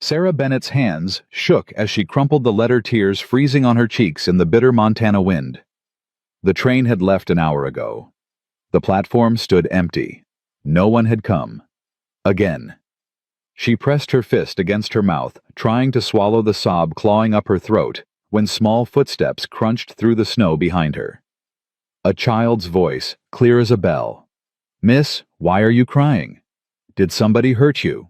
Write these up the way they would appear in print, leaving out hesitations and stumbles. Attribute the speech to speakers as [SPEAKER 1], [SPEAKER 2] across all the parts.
[SPEAKER 1] Sarah Bennett's hands shook as she crumpled the letter, tears freezing on her cheeks in the bitter Montana wind. The train had left an hour ago. The platform stood empty. No one had come. Again. She pressed her fist against her mouth, trying to swallow the sob clawing up her throat, when small footsteps crunched through the snow behind her. A child's voice, clear as a bell. "Miss, why are you crying? Did somebody hurt you?"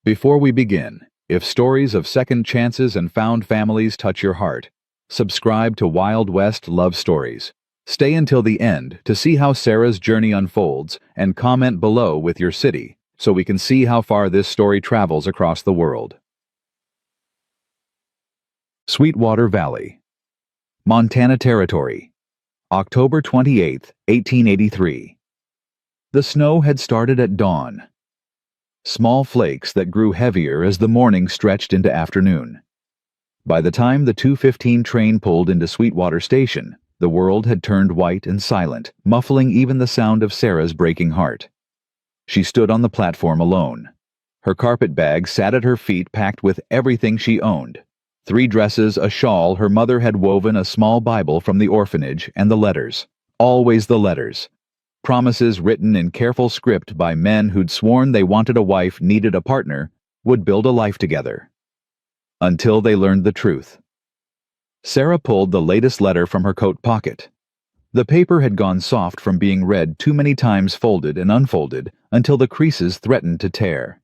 [SPEAKER 1] Before we begin, if stories of second chances and found families touch your heart, subscribe to Wild West Love Stories. Stay until the end to see how Sarah's journey unfolds, and comment below with your city so we can see how far this story travels across the world. Sweetwater Valley, Montana Territory, October 28, 1883. The snow had started at dawn. Small flakes that grew heavier as the morning stretched into afternoon. By the time the 2:15 train pulled into Sweetwater Station, the world had turned white and silent, muffling even the sound of Sarah's breaking heart. She stood on the platform alone. Her carpet bag sat at her feet, packed with everything she owned. 3 dresses, a shawl her mother had woven, a small Bible from the orphanage, and the letters. Always the letters. Promises written in careful script by men who'd sworn they wanted a wife, needed a partner, would build a life together. Until they learned the truth. Sarah pulled the latest letter from her coat pocket. The paper had gone soft from being read too many times, folded and unfolded, until the creases threatened to tear.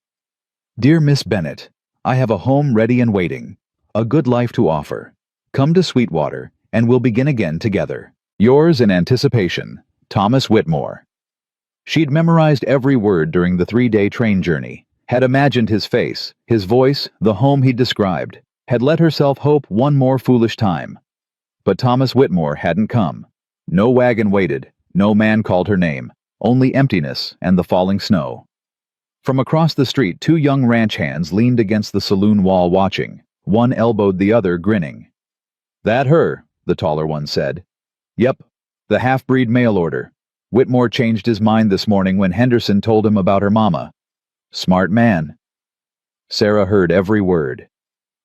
[SPEAKER 1] "Dear Miss Bennett, I have a home ready and waiting. A good life to offer. Come to Sweetwater, and we'll begin again together. Yours in anticipation, Thomas Whitmore." She'd memorized every word during the 3-day train journey, had imagined his face, his voice, the home he'd described, had let herself hope one more foolish time. But Thomas Whitmore hadn't come. No wagon waited, no man called her name, only emptiness and the falling snow. From across the street, 2 young ranch hands leaned against the saloon wall watching. One elbowed the other, grinning. "That her?" the taller one said. "Yep, the half-breed mail order. Whitmore changed his mind this morning when Henderson told him about her mama. Smart man." Sarah heard every word.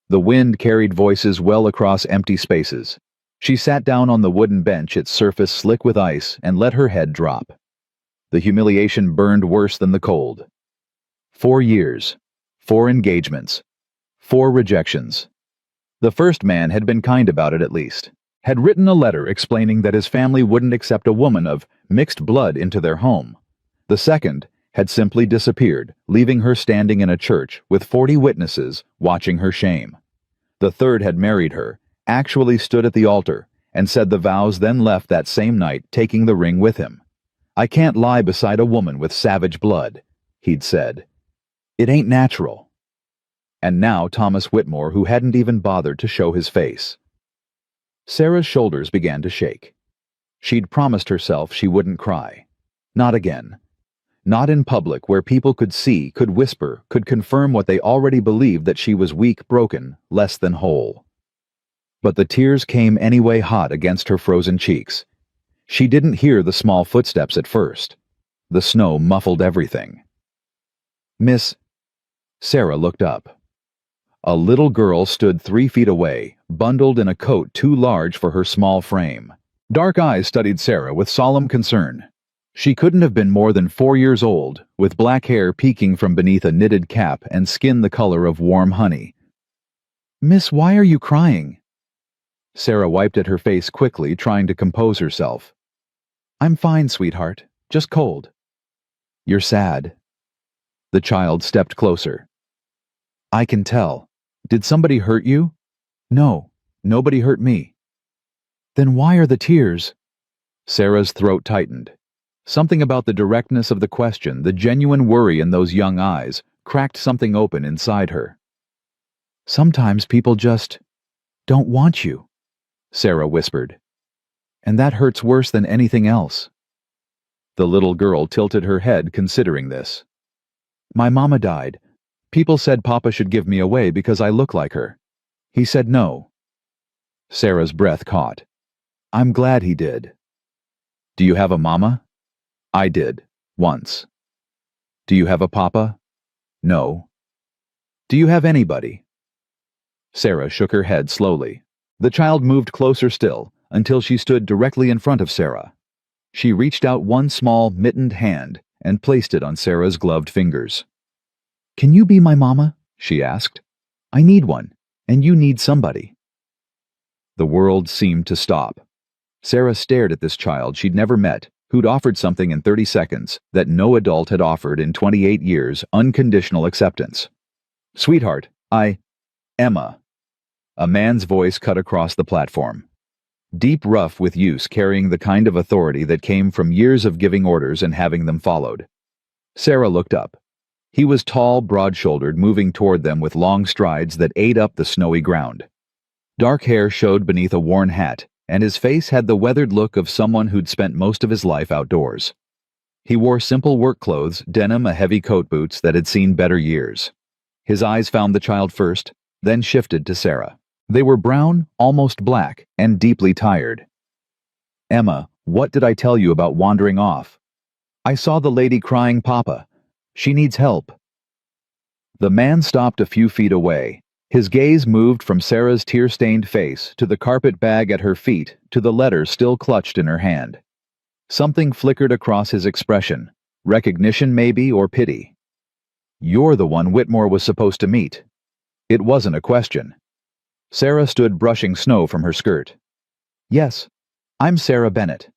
[SPEAKER 1] The wind carried voices well across empty spaces. She sat down on the wooden bench, its surface slick with ice, and let her head drop. The humiliation burned worse than the cold. 4 years, 4 engagements, 4 rejections. The first man had been kind about it, at least. Had written a letter explaining that his family wouldn't accept a woman of mixed blood into their home. The second had simply disappeared, leaving her standing in a church with 40 witnesses watching her shame. The third had married her, actually stood at the altar, and said the vows, then left that same night, taking the ring with him. "I can't lie beside a woman with savage blood," he'd said. "It ain't natural." And now Thomas Whitmore, who hadn't even bothered to show his face. Sarah's shoulders began to shake. She'd promised herself she wouldn't cry. Not again. Not in public, where people could see, could whisper, could confirm what they already believed, that she was weak, broken, less than whole. But the tears came anyway, hot against her frozen cheeks. She didn't hear the small footsteps at first. The snow muffled everything. "Miss..." Sarah looked up. A little girl stood 3 feet away, bundled in a coat too large for her small frame. Dark eyes studied Sarah with solemn concern. She couldn't have been more than 4 years old, with black hair peeking from beneath a knitted cap and skin the color of warm honey. "Miss, why are you crying?" Sarah wiped at her face quickly, trying to compose herself. "I'm fine, sweetheart. Just cold." "You're sad." The child stepped closer. "I can tell. Did somebody hurt you?" "No, nobody hurt me." "Then why are the tears?" Sarah's throat tightened. Something about the directness of the question, the genuine worry in those young eyes, cracked something open inside her. "Sometimes people just don't want you," Sarah whispered. "And that hurts worse than anything else." The little girl tilted her head, considering this. "My mama died. People said Papa should give me away because I look like her. He said no." Sarah's breath caught. "I'm glad he did." "Do you have a mama?" "I did, once." "Do you have a papa?" "No." Do you have anybody? Sarah shook her head slowly. The child moved closer still, until she stood directly in front of Sarah. She reached out one small, mittened hand and placed it on Sarah's gloved fingers. "Can you be my mama?" she asked. "I need one, and you need somebody." The world seemed to stop. Sarah stared at this child she'd never met, who'd offered something in 30 seconds that no adult had offered in 28 years: unconditional acceptance. "Sweetheart, Emma." A man's voice cut across the platform. Deep, rough with use, carrying the kind of authority that came from years of giving orders and having them followed. Sarah looked up. He was tall, broad-shouldered, moving toward them with long strides that ate up the snowy ground. Dark hair showed beneath a worn hat, and his face had the weathered look of someone who'd spent most of his life outdoors. He wore simple work clothes, denim, a heavy coat, boots that had seen better years. His eyes found the child first, then shifted to Sarah. They were brown, almost black, and deeply tired. "Emma, what did I tell you about wandering off? I saw the lady crying, Papa. She needs help." The man stopped a few feet away. His gaze moved from Sarah's tear-stained face to the carpet bag at her feet to the letter still clutched in her hand. Something flickered across his expression. Recognition maybe, or pity. "You're the one Whitmore was supposed to meet." It wasn't a question. Sarah stood brushing snow from her skirt. "Yes, I'm Sarah Bennett."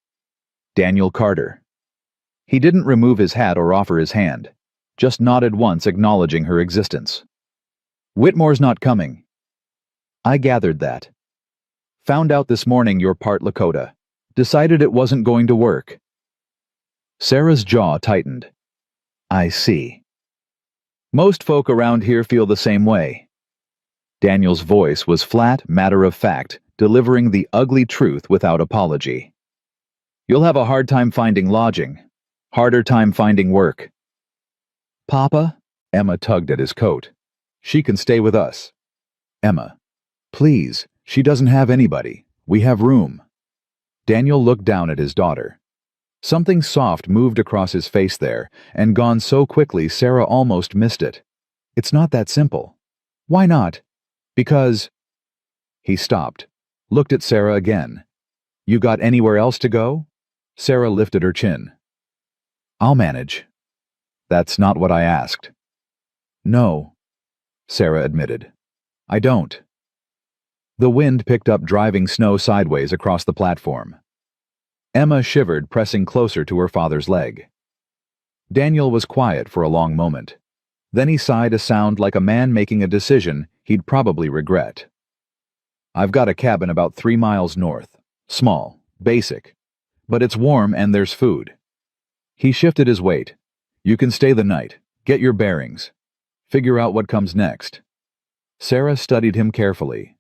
[SPEAKER 1] "Daniel Carter." He didn't remove his hat or offer his hand, just nodded once, acknowledging her existence. "Whitmore's not coming." "I gathered that. Found out this morning you're part Lakota. Decided it wasn't going to work." Sarah's jaw tightened. "I see. Most folk around here feel the same way." Daniel's voice was flat, matter-of-fact, delivering the ugly truth without apology. "You'll have a hard time finding lodging. Harder time finding work." "Papa?" Emma tugged at his coat. "She can stay with us." "Emma, please, she doesn't have anybody. We have room." Daniel looked down at his daughter. Something soft moved across his face there, and gone so quickly Sarah almost missed it. "It's not that simple." "Why not?" "Because—" He stopped, looked at Sarah again. "You got anywhere else to go?" Sarah lifted her chin. "I'll manage." "That's not what I asked." "No," Sarah admitted. "I don't." The wind picked up, driving snow sideways across the platform. Emma shivered, pressing closer to her father's leg. Daniel was quiet for a long moment. Then he sighed, a sound like a man making a decision he'd probably regret. "I've got a cabin about 3 miles north. Small, basic. But it's warm and there's food." He shifted his weight. "You can stay the night, get your bearings. Figure out what comes next." Sarah studied him carefully.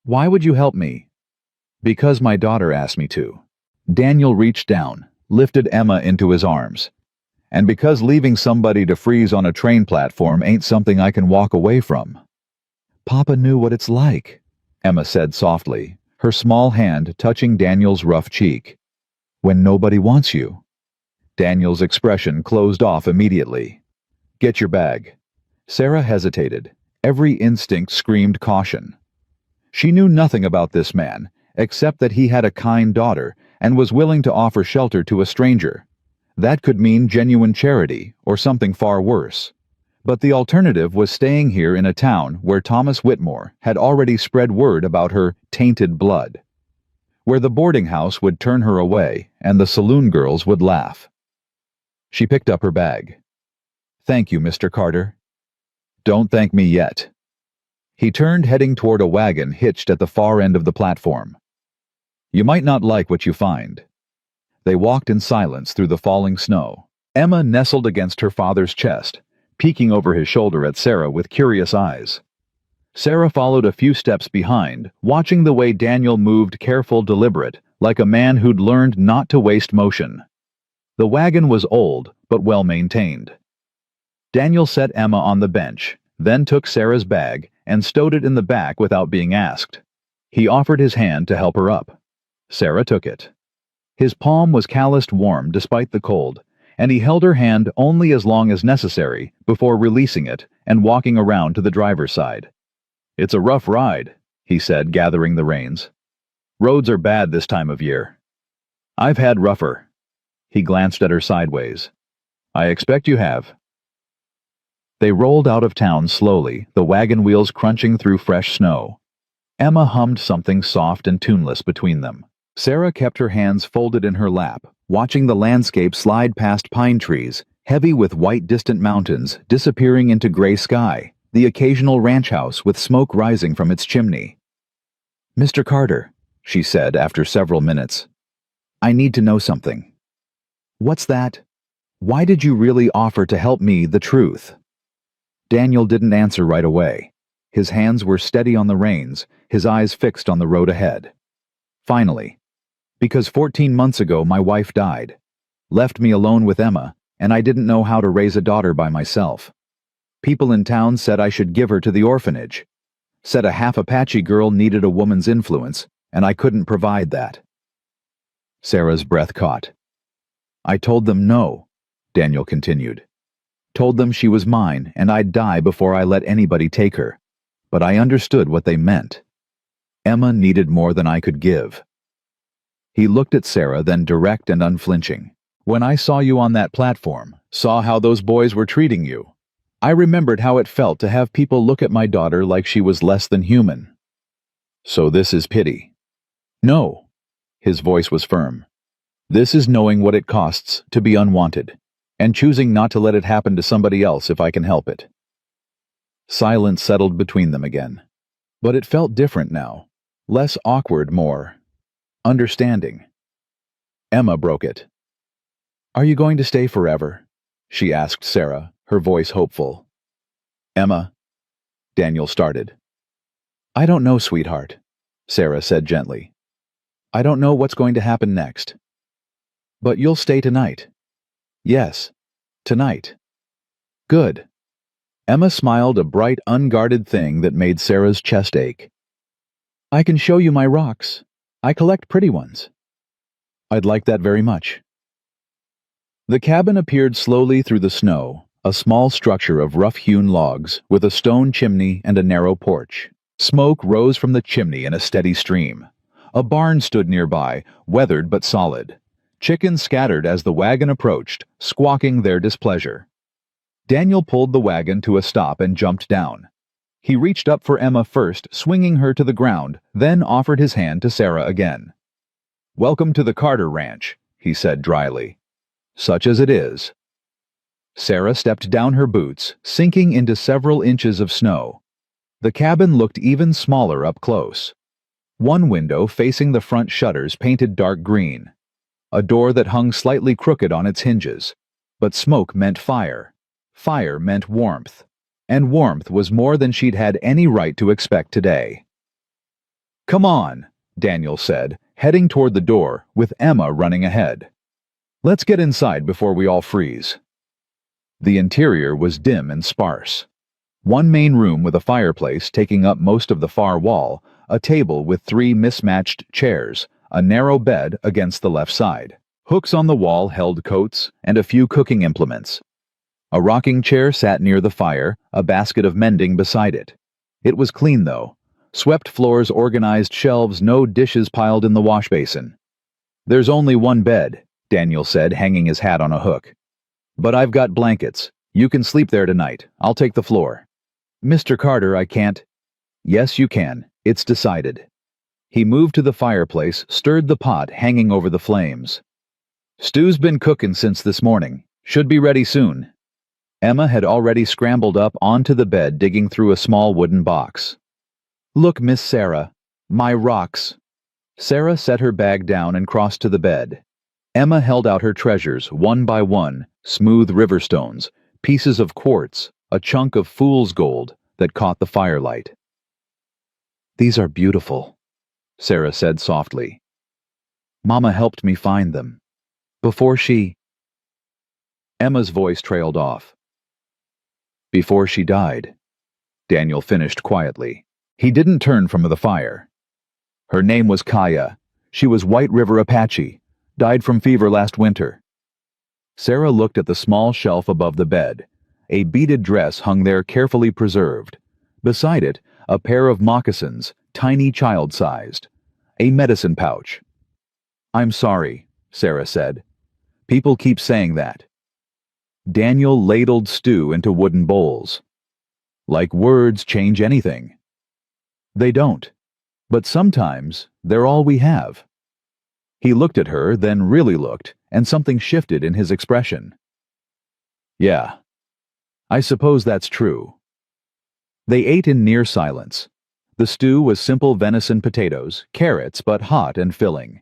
[SPEAKER 1] "Why would you help me?" "Because my daughter asked me to." Daniel reached down, lifted Emma into his arms. "And because leaving somebody to freeze on a train platform ain't something I can walk away from." "Papa knew what it's like," Emma said softly, her small hand touching Daniel's rough cheek. "When nobody wants you." Daniel's expression closed off immediately. "Get your bag." Sarah hesitated. Every instinct screamed caution. She knew nothing about this man, except that he had a kind daughter and was willing to offer shelter to a stranger. That could mean genuine charity, or something far worse. But the alternative was staying here in a town where Thomas Whitmore had already spread word about her tainted blood. Where the boarding house would turn her away and the saloon girls would laugh. She picked up her bag. "Thank you, Mr. Carter." "Don't thank me yet." He turned, heading toward a wagon hitched at the far end of the platform. "You might not like what you find." They walked in silence through the falling snow. Emma nestled against her father's chest, peeking over his shoulder at Sarah with curious eyes. Sarah followed a few steps behind, watching the way Daniel moved, careful, deliberate, like a man who'd learned not to waste motion. The wagon was old, but well-maintained. Daniel set Emma on the bench, then took Sarah's bag and stowed it in the back without being asked. He offered his hand to help her up. Sarah took it. His palm was calloused warm despite the cold, and he held her hand only as long as necessary before releasing it and walking around to the driver's side. "It's a rough ride," he said, gathering the reins. "Roads are bad this time of year." "I've had rougher." He glanced at her sideways. "I expect you have." They rolled out of town slowly, the wagon wheels crunching through fresh snow. Emma hummed something soft and tuneless between them. Sarah kept her hands folded in her lap, watching the landscape slide past pine trees, heavy with white distant mountains disappearing into gray sky, the occasional ranch house with smoke rising from its chimney. "Mr. Carter," she said after several minutes, "I need to know something." "What's that? Why did you really offer to help me the truth?" Daniel didn't answer right away. His hands were steady on the reins, his eyes fixed on the road ahead. Finally, "Because 14 months ago my wife died. Left me alone with Emma, and I didn't know how to raise a daughter by myself. People in town said I should give her to the orphanage. Said a half-Apache girl needed a woman's influence, and I couldn't provide that." Sarah's breath caught. "I told them no," Daniel continued. "Told them she was mine and I'd die before I let anybody take her. But I understood what they meant. Emma needed more than I could give." He looked at Sarah, then direct and unflinching. "When I saw you on that platform, saw how those boys were treating you, I remembered how it felt to have people look at my daughter like she was less than human." "So this is pity?" "No." His voice was firm. "This is knowing what it costs to be unwanted, and choosing not to let it happen to somebody else if I can help it." Silence settled between them again. But it felt different now. Less awkward, more understanding. Emma broke it. "Are you going to stay forever?" she asked Sarah, her voice hopeful. "Emma," Daniel started. "I don't know, sweetheart," Sarah said gently. "I don't know what's going to happen next. But you'll stay tonight." "Yes, tonight." "Good." Emma smiled, a bright, unguarded thing that made Sarah's chest ache. "I can show you my rocks. I collect pretty ones." "I'd like that very much." The cabin appeared slowly through the snow, a small structure of rough-hewn logs with a stone chimney and a narrow porch. Smoke rose from the chimney in a steady stream. A barn stood nearby, weathered but solid. Chickens scattered as the wagon approached, squawking their displeasure. Daniel pulled the wagon to a stop and jumped down. He reached up for Emma first, swinging her to the ground, then offered his hand to Sarah again. "Welcome to the Carter Ranch," he said dryly. "Such as it is." Sarah stepped down her boots, sinking into several inches of snow. The cabin looked even smaller up close. One window facing the front shutters painted dark green. A door that hung slightly crooked on its hinges. But smoke meant fire. Fire meant warmth. And warmth was more than she'd had any right to expect today. "Come on," Daniel said, heading toward the door, with Emma running ahead. "Let's get inside before we all freeze." The interior was dim and sparse. One main room with a fireplace taking up most of the far wall, a table with 3 mismatched chairs, a narrow bed against the left side. Hooks on the wall held coats and a few cooking implements. A rocking chair sat near the fire, a basket of mending beside it. It was clean, though. Swept floors, organized shelves, no dishes piled in the wash basin. "There's only one bed," Daniel said, hanging his hat on a hook. "But I've got blankets. You can sleep there tonight. I'll take the floor." "Mr. Carter, I can't." "Yes, you can. It's decided." He moved to the fireplace, stirred the pot hanging over the flames. "Stew's been cooking since this morning. Should be ready soon." Emma had already scrambled up onto the bed, digging through a small wooden box. "Look, Miss Sarah, my rocks." Sarah set her bag down and crossed to the bed. Emma held out her treasures, one by one, smooth river stones, pieces of quartz, a chunk of fool's gold that caught the firelight. "These are beautiful," Sarah said softly. "Mama helped me find them. Before she—" Emma's voice trailed off. "Before she died," Daniel finished quietly. He didn't turn from the fire. "Her name was Kaya. She was White River Apache. Died from fever last winter." Sarah looked at the small shelf above the bed. A beaded dress hung there carefully preserved. Beside it, a pair of moccasins, tiny child-sized. A medicine pouch. "I'm sorry," Sarah said. "People keep saying that." Daniel ladled stew into wooden bowls. "Like words change anything." "They don't. But sometimes they're all we have." He looked at her, then really looked, and something shifted in his expression. "Yeah, I suppose that's true." They ate in near silence. The stew was simple venison potatoes, carrots, but hot and filling.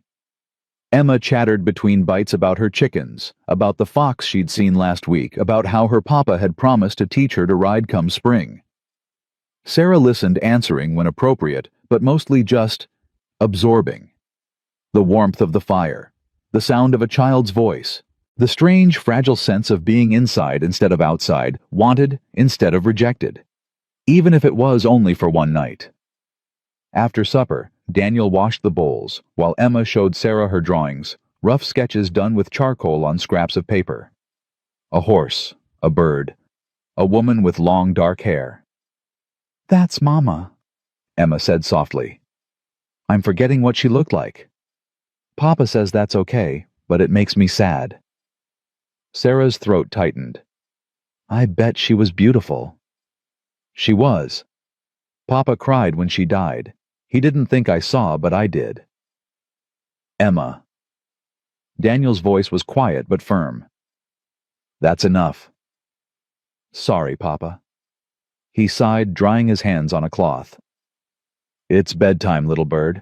[SPEAKER 1] Emma chattered between bites about her chickens, about the fox she'd seen last week, about how her papa had promised to teach her to ride come spring. Sarah listened, answering when appropriate, but mostly just absorbing. The warmth of the fire, the sound of a child's voice, the strange, fragile sense of being inside instead of outside, wanted instead of rejected, even if it was only for one night. After supper, Daniel washed the bowls, while Emma showed Sarah her drawings, rough sketches done with charcoal on scraps of paper. A horse, a bird, a woman with long dark hair. "That's Mama," Emma said softly. "I'm forgetting what she looked like. Papa says that's okay, but it makes me sad." Sarah's throat tightened. "I bet she was beautiful." "She was. Papa cried when she died. He didn't think I saw, but I did." "Emma." Daniel's voice was quiet but firm. "That's enough." "Sorry, Papa." He sighed, drying his hands on a cloth. "It's bedtime, little bird.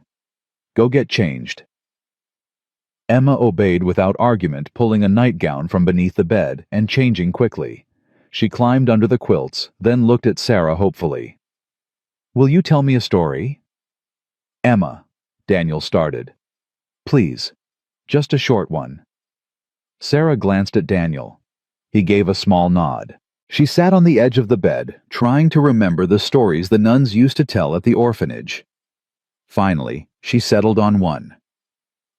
[SPEAKER 1] Go get changed." Emma obeyed without argument, pulling a nightgown from beneath the bed and changing quickly. She climbed under the quilts, then looked at Sarah hopefully. "Will you tell me a story?" "Emma," Daniel started. "Please, just a short one." Sarah glanced at Daniel. He gave a small nod. She sat on the edge of the bed, trying to remember the stories the nuns used to tell at the orphanage. Finally, she settled on one.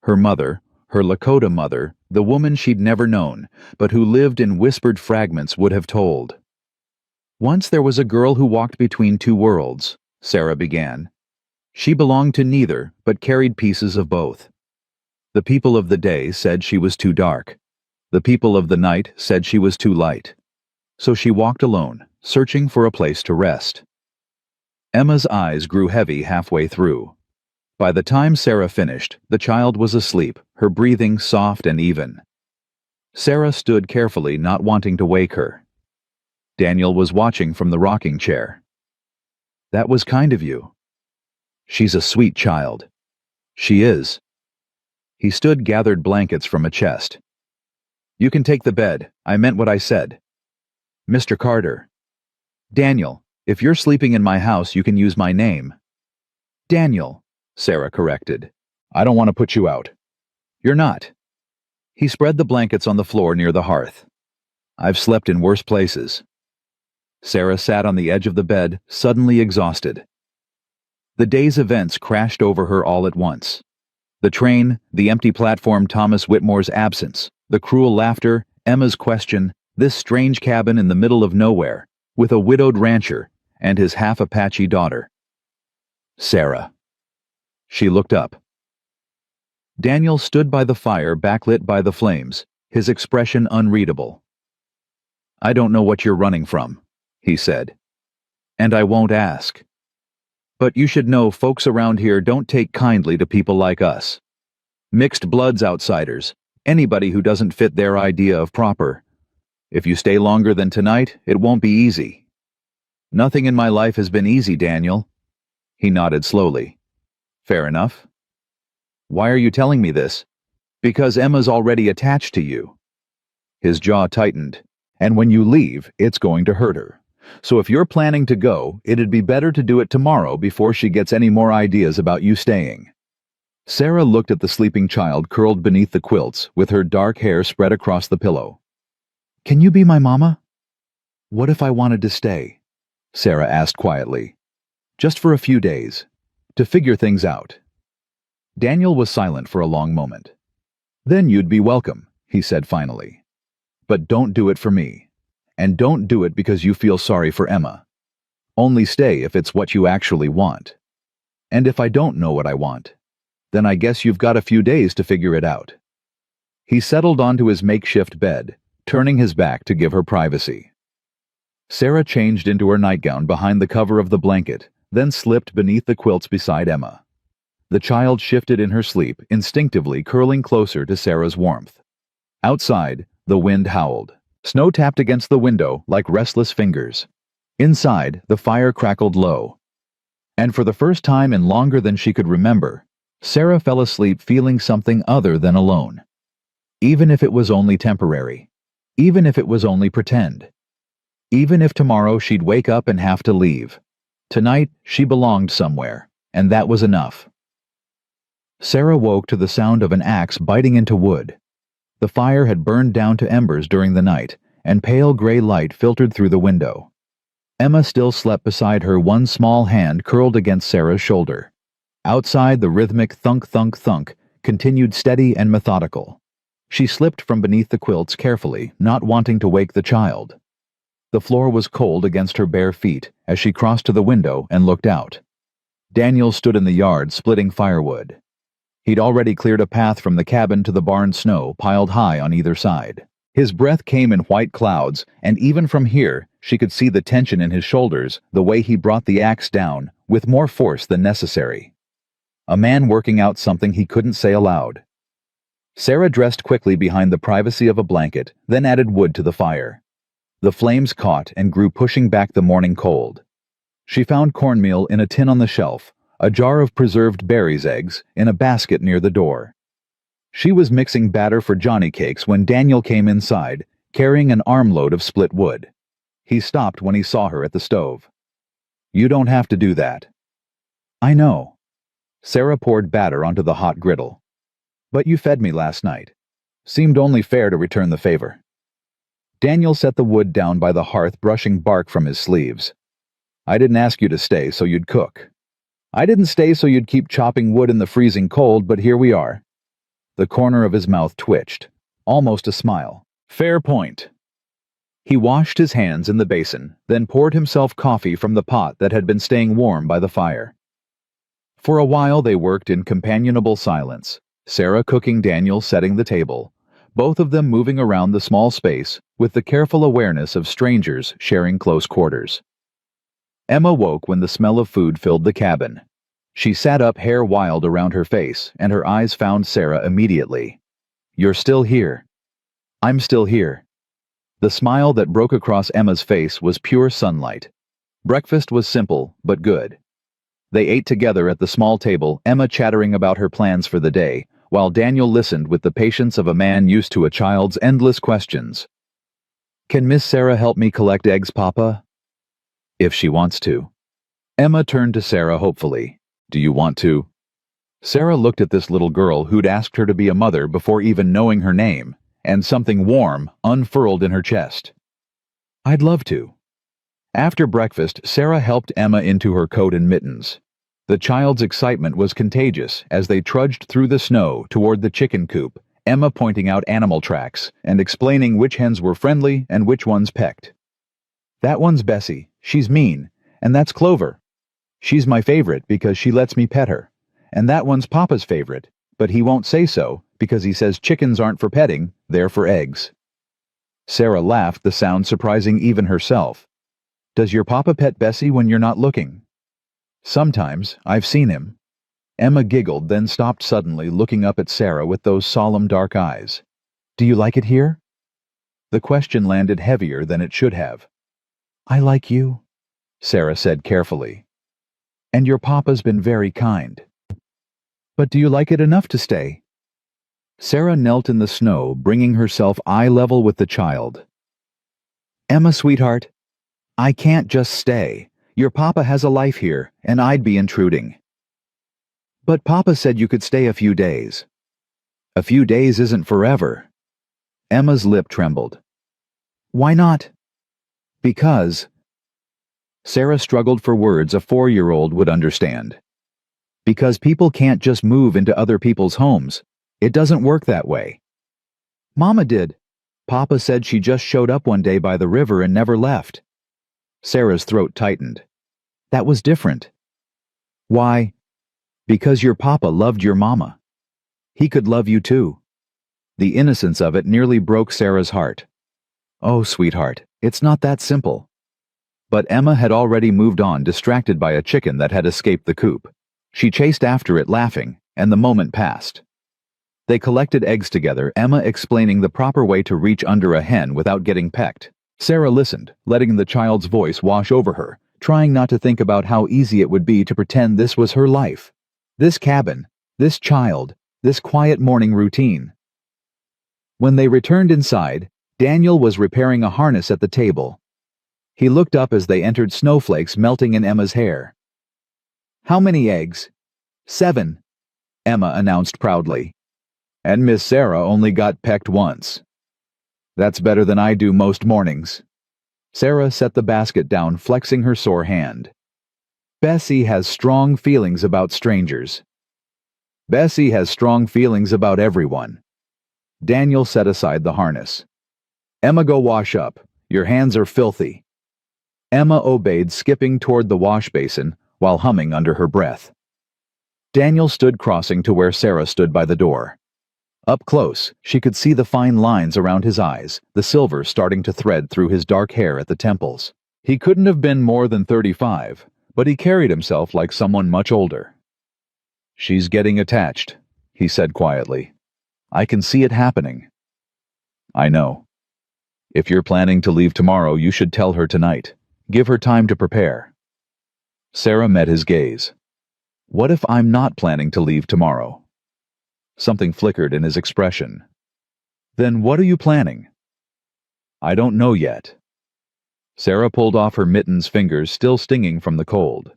[SPEAKER 1] Her mother, her Lakota mother, the woman she'd never known, but who lived in whispered fragments, would have told. "Once there was a girl who walked between two worlds," Sarah began. "She belonged to neither, but carried pieces of both. The people of the day said she was too dark. The people of the night said she was too light. So she walked alone, searching for a place to rest." Emma's eyes grew heavy halfway through. By the time Sarah finished, the child was asleep, her breathing soft and even. Sarah stood carefully, not wanting to wake her. Daniel was watching from the rocking chair. "That was kind of you." "She's a sweet child." "She is." He stood, gathered blankets from a chest. "You can take the bed. I meant what I said." "Mr. Carter." "Daniel, if you're sleeping in my house, you can use my name." "Daniel," Sarah corrected. "I don't want to put you out." "You're not." He spread the blankets on the floor near the hearth. "I've slept in worse places." Sarah sat on the edge of the bed, suddenly exhausted. The day's events crashed over her all at once. The train, the empty platform, Thomas Whitmore's absence, the cruel laughter, Emma's question, this strange cabin in the middle of nowhere, with a widowed rancher and his half-Apache daughter. Sarah. She looked up. Daniel stood by the fire, backlit by the flames, his expression unreadable. "I don't know what you're running from," he said. "And I won't ask. But you should know folks around here don't take kindly to people like us. Mixed bloods outsiders, anybody who doesn't fit their idea of proper. If you stay longer than tonight, it won't be easy." "Nothing in my life has been easy, Daniel." He nodded slowly. "Fair enough." "Why are you telling me this?" "Because Emma's already attached to you." His jaw tightened. "And when you leave, it's going to hurt her. So if you're planning to go, it'd be better to do it tomorrow before she gets any more ideas about you staying." Sarah looked at the sleeping child curled beneath the quilts, with her dark hair spread across the pillow. "Can you be my mama?" "What if I wanted to stay?" Sarah asked quietly. "Just for a few days. To figure things out." Daniel was silent for a long moment. "Then you'd be welcome," he said finally. But don't do it for me. And don't do it because you feel sorry for Emma. Only stay if it's what you actually want. And if I don't know what I want, then I guess you've got a few days to figure it out." He settled onto his makeshift bed, turning his back to give her privacy. Sarah changed into her nightgown behind the cover of the blanket, then slipped beneath the quilts beside Emma. The child shifted in her sleep, instinctively curling closer to Sarah's warmth. Outside, the wind howled. Snow tapped against the window like restless fingers. Inside, the fire crackled low. And for the first time in longer than she could remember, Sarah fell asleep feeling something other than alone. Even if it was only temporary. Even if it was only pretend. Even if tomorrow she'd wake up and have to leave. Tonight, she belonged somewhere, and that was enough. Sarah woke to the sound of an axe biting into wood. The fire had burned down to embers during the night, and pale gray light filtered through the window. Emma still slept beside her, one small hand curled against Sarah's shoulder. Outside, the rhythmic thunk-thunk-thunk continued steady and methodical. She slipped from beneath the quilts carefully, not wanting to wake the child. The floor was cold against her bare feet as she crossed to the window and looked out. Daniel stood in the yard splitting firewood. He'd already cleared a path from the cabin to the barn, snow piled high on either side. His breath came in white clouds, and even from here, she could see the tension in his shoulders, the way he brought the axe down, with more force than necessary. A man working out something he couldn't say aloud. Sarah dressed quickly behind the privacy of a blanket, then added wood to the fire. The flames caught and grew, pushing back the morning cold. She found cornmeal in a tin on the shelf, a jar of preserved berries eggs in a basket near the door. She was mixing batter for Johnny cakes when Daniel came inside, carrying an armload of split wood. He stopped when he saw her at the stove. "You don't have to do that." "I know." Sarah poured batter onto the hot griddle. "But you fed me last night. Seemed only fair to return the favor." Daniel set the wood down by the hearth, brushing bark from his sleeves. "I didn't ask you to stay so you'd cook. I didn't stay so you'd keep chopping wood in the freezing cold, but here we are." The corner of his mouth twitched, almost a smile. "Fair point." He washed his hands in the basin, then poured himself coffee from the pot that had been staying warm by the fire. For a while they worked in companionable silence, Sarah cooking, Daniel setting the table, both of them moving around the small space with the careful awareness of strangers sharing close quarters. Emma woke when the smell of food filled the cabin. She sat up, hair wild around her face, and her eyes found Sarah immediately. "You're still here." "I'm still here." The smile that broke across Emma's face was pure sunlight. Breakfast was simple, but good. They ate together at the small table, Emma chattering about her plans for the day, while Daniel listened with the patience of a man used to a child's endless questions. "Can Miss Sarah help me collect eggs, Papa?" "If she wants to." Emma turned to Sarah hopefully. "Do you want to?" Sarah looked at this little girl who'd asked her to be a mother before even knowing her name, and something warm unfurled in her chest. "I'd love to." After breakfast, Sarah helped Emma into her coat and mittens. The child's excitement was contagious as they trudged through the snow toward the chicken coop, Emma pointing out animal tracks and explaining which hens were friendly and which ones pecked. "That one's Bessie, she's mean, and that's Clover. She's my favorite because she lets me pet her. And that one's Papa's favorite, but he won't say so because he says chickens aren't for petting, they're for eggs." Sarah laughed, the sound surprising even herself. "Does your Papa pet Bessie when you're not looking?" "Sometimes. I've seen him." Emma giggled, then stopped suddenly, looking up at Sarah with those solemn dark eyes. "Do you like it here?" The question landed heavier than it should have. "I like you," Sarah said carefully. "And your Papa's been very kind." "But do you like it enough to stay?" Sarah knelt in the snow, bringing herself eye level with the child. "Emma, sweetheart, I can't just stay. Your Papa has a life here, and I'd be intruding." "But Papa said you could stay a few days." "A few days isn't forever." Emma's lip trembled. "Why not?" "Because—" Sarah struggled for words a 4-year-old would understand. "Because people can't just move into other people's homes. It doesn't work that way." "Mama did." Papa said she just showed up one day by the river and never left. Sarah's throat tightened. That was different. Why? Because your papa loved your mama. He could love you too. The innocence of it nearly broke Sarah's heart. Oh, sweetheart, it's not that simple. But Emma had already moved on, distracted by a chicken that had escaped the coop. She chased after it, laughing, and the moment passed. They collected eggs together, Emma explaining the proper way to reach under a hen without getting pecked. Sarah listened, letting the child's voice wash over her, trying not to think about how easy it would be to pretend this was her life. This cabin, this child, this quiet morning routine. When they returned inside, Daniel was repairing a harness at the table. He looked up as they entered, snowflakes melting in Emma's hair. How many eggs? 7, Emma announced proudly. And Miss Sarah only got pecked once. That's better than I do most mornings. Sarah set the basket down, flexing her sore hand. Bessie has strong feelings about strangers. Bessie has strong feelings about everyone. Daniel set aside the harness. Emma, go wash up. Your hands are filthy. Emma obeyed, skipping toward the wash basin while humming under her breath. Daniel stood crossing to where Sarah stood by the door. Up close, she could see the fine lines around his eyes, the silver starting to thread through his dark hair at the temples. He couldn't have been more than 35, but he carried himself like someone much older. She's getting attached, he said quietly. I can see it happening. I know. If you're planning to leave tomorrow, you should tell her tonight. Give her time to prepare. Sarah met his gaze. What if I'm not planning to leave tomorrow? Something flickered in his expression. Then what are you planning? I don't know yet. Sarah pulled off her mittens, fingers still stinging from the cold.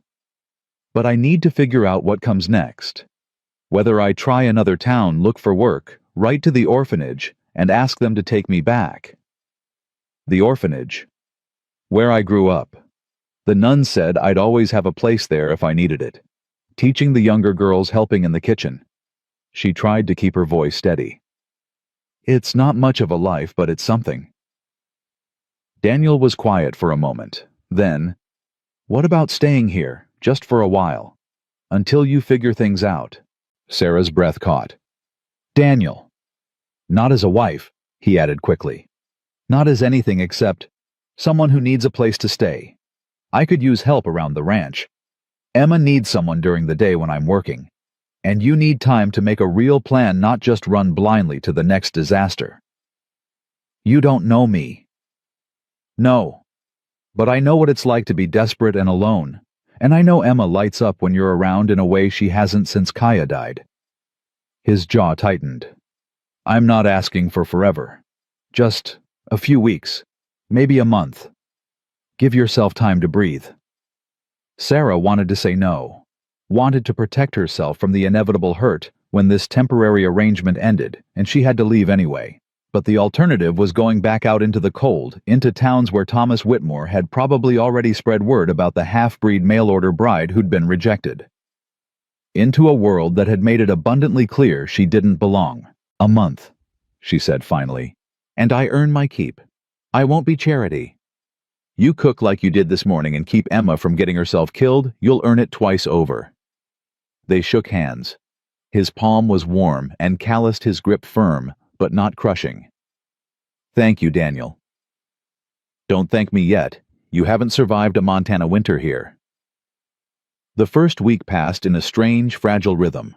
[SPEAKER 1] But I need to figure out what comes next. Whether I try another town, look for work, write to the orphanage, and ask them to take me back. The orphanage. Where I grew up. The nuns said I'd always have a place there if I needed it. Teaching the younger girls, helping in the kitchen. She tried to keep her voice steady. It's not much of a life, but it's something. Daniel was quiet for a moment. Then, what about staying here, just for a while? Until you figure things out. Sarah's breath caught. Daniel. Not as a wife, he added quickly. Not as anything except someone who needs a place to stay. I could use help around the ranch. Emma needs someone during the day when I'm working. And you need time to make a real plan, not just run blindly to the next disaster. You don't know me. No. But I know what it's like to be desperate and alone. And I know Emma lights up when you're around in a way she hasn't since Kaya died. His jaw tightened. I'm not asking for forever. Just a few weeks. Maybe a month. Give yourself time to breathe. Sarah wanted to say no. Wanted to protect herself from the inevitable hurt when this temporary arrangement ended, and she had to leave anyway. But the alternative was going back out into the cold, into towns where Thomas Whitmore had probably already spread word about the half-breed mail-order bride who'd been rejected. Into a world that had made it abundantly clear she didn't belong. A month, she said finally. And I earn my keep. I won't be Charity. You cook like you did this morning and keep Emma from getting herself killed, you'll earn it twice over. They shook hands. His palm was warm and calloused, his grip firm, but not crushing. Thank you, Daniel. Don't thank me yet. You haven't survived a Montana winter here. The first week passed in a strange, fragile rhythm.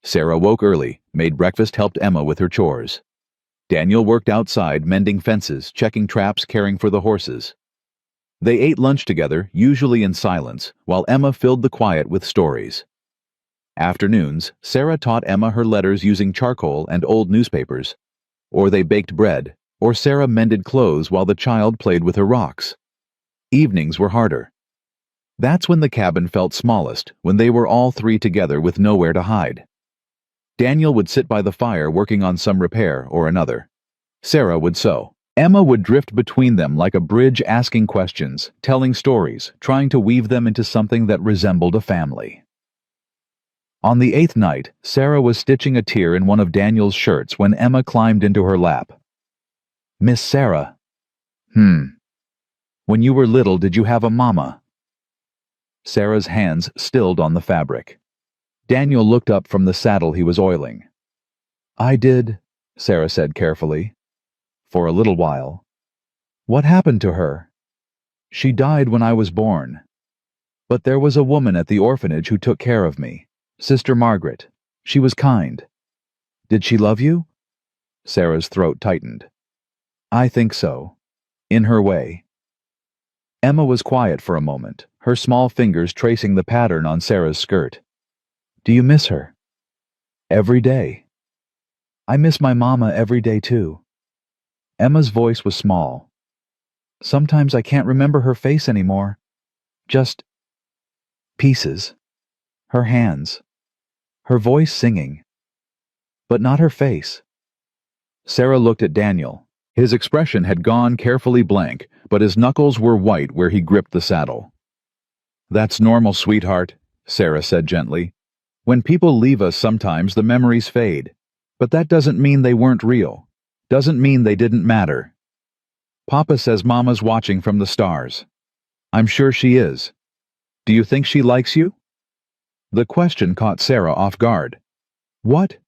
[SPEAKER 1] Sarah woke early, made breakfast, helped Emma with her chores. Daniel worked outside, mending fences, checking traps, caring for the horses. They ate lunch together, usually in silence, while Emma filled the quiet with stories. Afternoons, Sarah taught Emma her letters using charcoal and old newspapers. Or they baked bread, or Sarah mended clothes while the child played with her rocks. Evenings were harder. That's when the cabin felt smallest, when they were all three together with nowhere to hide. Daniel would sit by the fire working on some repair or another. Sarah would sew. Emma would drift between them like a bridge, asking questions, telling stories, trying to weave them into something that resembled a family. On the 8th night, Sarah was stitching a tear in one of Daniel's shirts when Emma climbed into her lap. Miss Sarah. When you were little, did you have a mama? Sarah's hands stilled on the fabric. Daniel looked up from the saddle he was oiling. I did, Sarah said carefully. For a little while. What happened to her? She died when I was born. But there was a woman at the orphanage who took care of me, Sister Margaret. She was kind. Did she love you? Sarah's throat tightened. I think so. In her way. Emma was quiet for a moment, her small fingers tracing the pattern on Sarah's skirt. Do you miss her? Every day. I miss my mama every day too. Emma's voice was small. Sometimes I can't remember her face anymore. Just pieces. Her hands. Her voice singing. But not her face. Sarah looked at Daniel. His expression had gone carefully blank, but his knuckles were white where he gripped the saddle. That's normal, sweetheart, Sarah said gently. When people leave us sometimes the memories fade. But that doesn't mean they weren't real. Doesn't mean they didn't matter. Papa says Mama's watching from the stars. I'm sure she is. Do you think she likes you? The question caught Sarah off guard. What?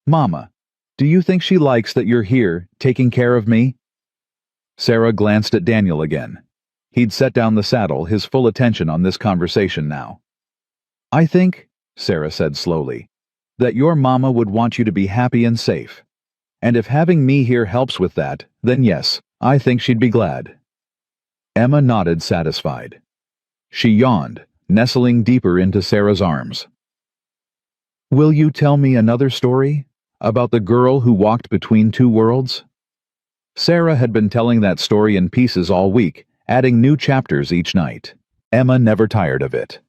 [SPEAKER 1] Mama, do you think she likes that you're here, taking care of me? Sarah glanced at Daniel again. He'd set down the saddle, his full attention on this conversation now. I think, Sarah said slowly, that your mama would want you to be happy and safe. And if having me here helps with that, then yes, I think she'd be glad. Emma nodded, satisfied. She yawned, nestling deeper into Sarah's arms. Will you tell me another story? About the girl who walked between two worlds? Sarah had been telling that story in pieces all week, adding new chapters each night. Emma never tired of it.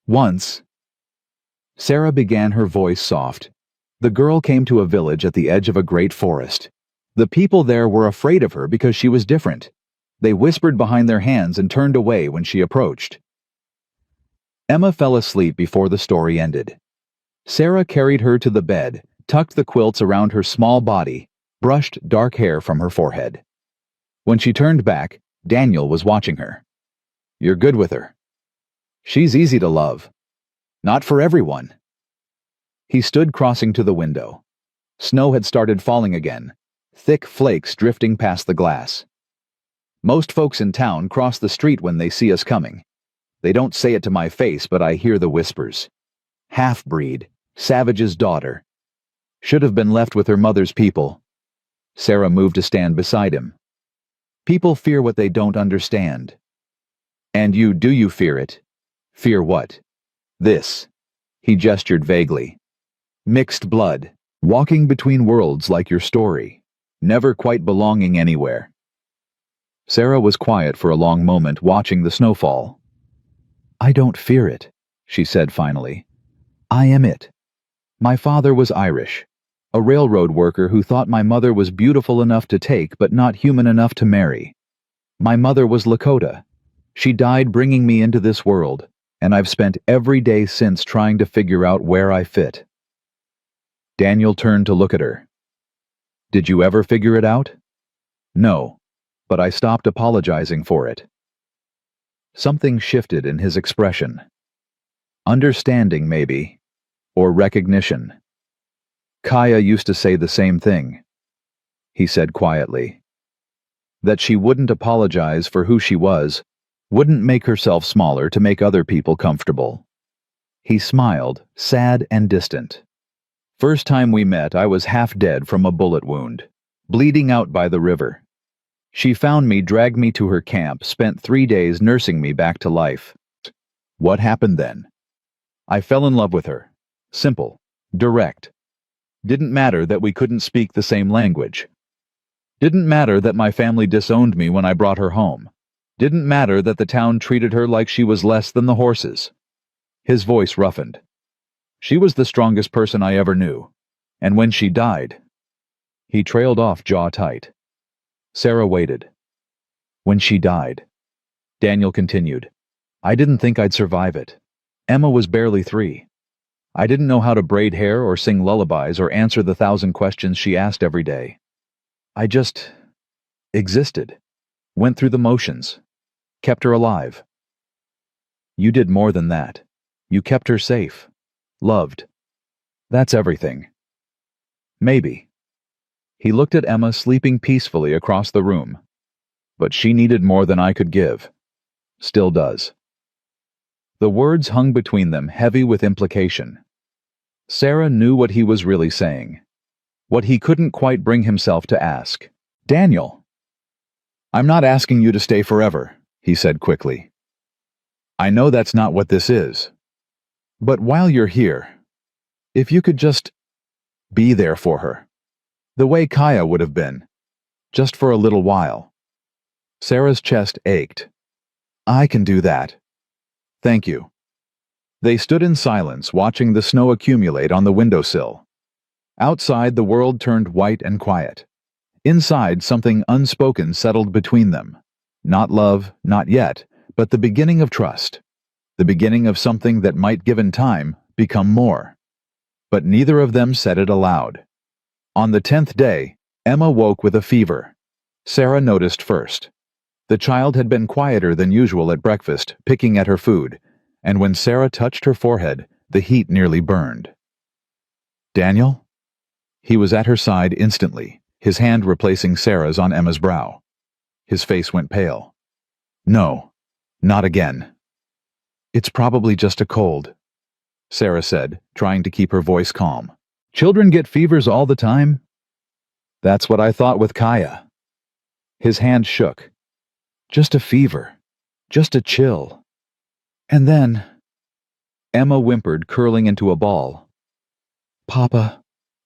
[SPEAKER 1] Once, Sarah began, her voice soft. The girl came to a village at the edge of a great forest. The people there were afraid of her because she was different. They whispered behind their hands and turned away when she approached. Emma fell asleep before the story ended. Sarah carried her to the bed, tucked the quilts around her small body, brushed dark hair from her forehead. When she turned back, Daniel was watching her. You're good with her. She's easy to love. Not for everyone. He stood crossing to the window. Snow had started falling again, thick flakes drifting past the glass. Most folks in town cross the street when they see us coming. They don't say it to my face, but I hear the whispers. Half-breed, savage's daughter. Should have been left with her mother's people. Sarah moved to stand beside him. People fear what they don't understand. And do you fear it? Fear what? This. He gestured vaguely. Mixed blood, walking between worlds like your story, never quite belonging anywhere. Sarah was quiet for a long moment, watching the snowfall. I don't fear it, she said finally. I am it. My father was Irish, a railroad worker who thought my mother was beautiful enough to take but not human enough to marry. My mother was Lakota. She died bringing me into this world, and I've spent every day since trying to figure out where I fit. Daniel turned to look at her. Did you ever figure it out? No, but I stopped apologizing for it. Something shifted in his expression. Understanding, maybe, or recognition. Kaya used to say the same thing, he said quietly. That she wouldn't apologize for who she was, wouldn't make herself smaller to make other people comfortable. He smiled, sad and distant. First time we met, I was half dead from a bullet wound, bleeding out by the river. She found me, dragged me to her camp, spent 3 days nursing me back to life. What happened then? I fell in love with her. Simple. Direct. Didn't matter that we couldn't speak the same language. Didn't matter that my family disowned me when I brought her home. Didn't matter that the town treated her like she was less than the horses. His voice roughened. She was the strongest person I ever knew. And when she died... He trailed off, jaw tight. Sarah waited. When she died. Daniel continued. I didn't think I'd survive it. Emma was barely 3. I didn't know how to braid hair or sing lullabies or answer the 1,000 questions she asked every day. I just Existed. Went through the motions. Kept her alive. You did more than that. You kept her safe. Loved. That's everything. Maybe. He looked at Emma sleeping peacefully across the room. But she needed more than I could give. Still does. The words hung between them, heavy with implication. Sarah knew what he was really saying. What he couldn't quite bring himself to ask. Daniel. I'm not asking you to stay forever, he said quickly. I know that's not what this is. But while you're here, if you could just be there for her, the way Kaya would have been, just for a little while. Sarah's chest ached. I can do that. Thank you. They stood in silence, watching the snow accumulate on the windowsill. Outside, the world turned white and quiet. Inside, something unspoken settled between them. Not love, not yet, but the beginning of trust. The beginning of something that might, given time, become more. But neither of them said it aloud. On the 10th day, Emma woke with a fever. Sarah noticed first. The child had been quieter than usual at breakfast, picking at her food, and when Sarah touched her forehead, the heat nearly burned. Daniel? He was at her side instantly, his hand replacing Sarah's on Emma's brow. His face went pale. No, not again. It's probably just a cold, Sarah said, trying to keep her voice calm. Children get fevers all the time? That's what I thought with Kaya. His hand shook. Just a fever. Just a chill. And then... Emma whimpered, curling into a ball. Papa,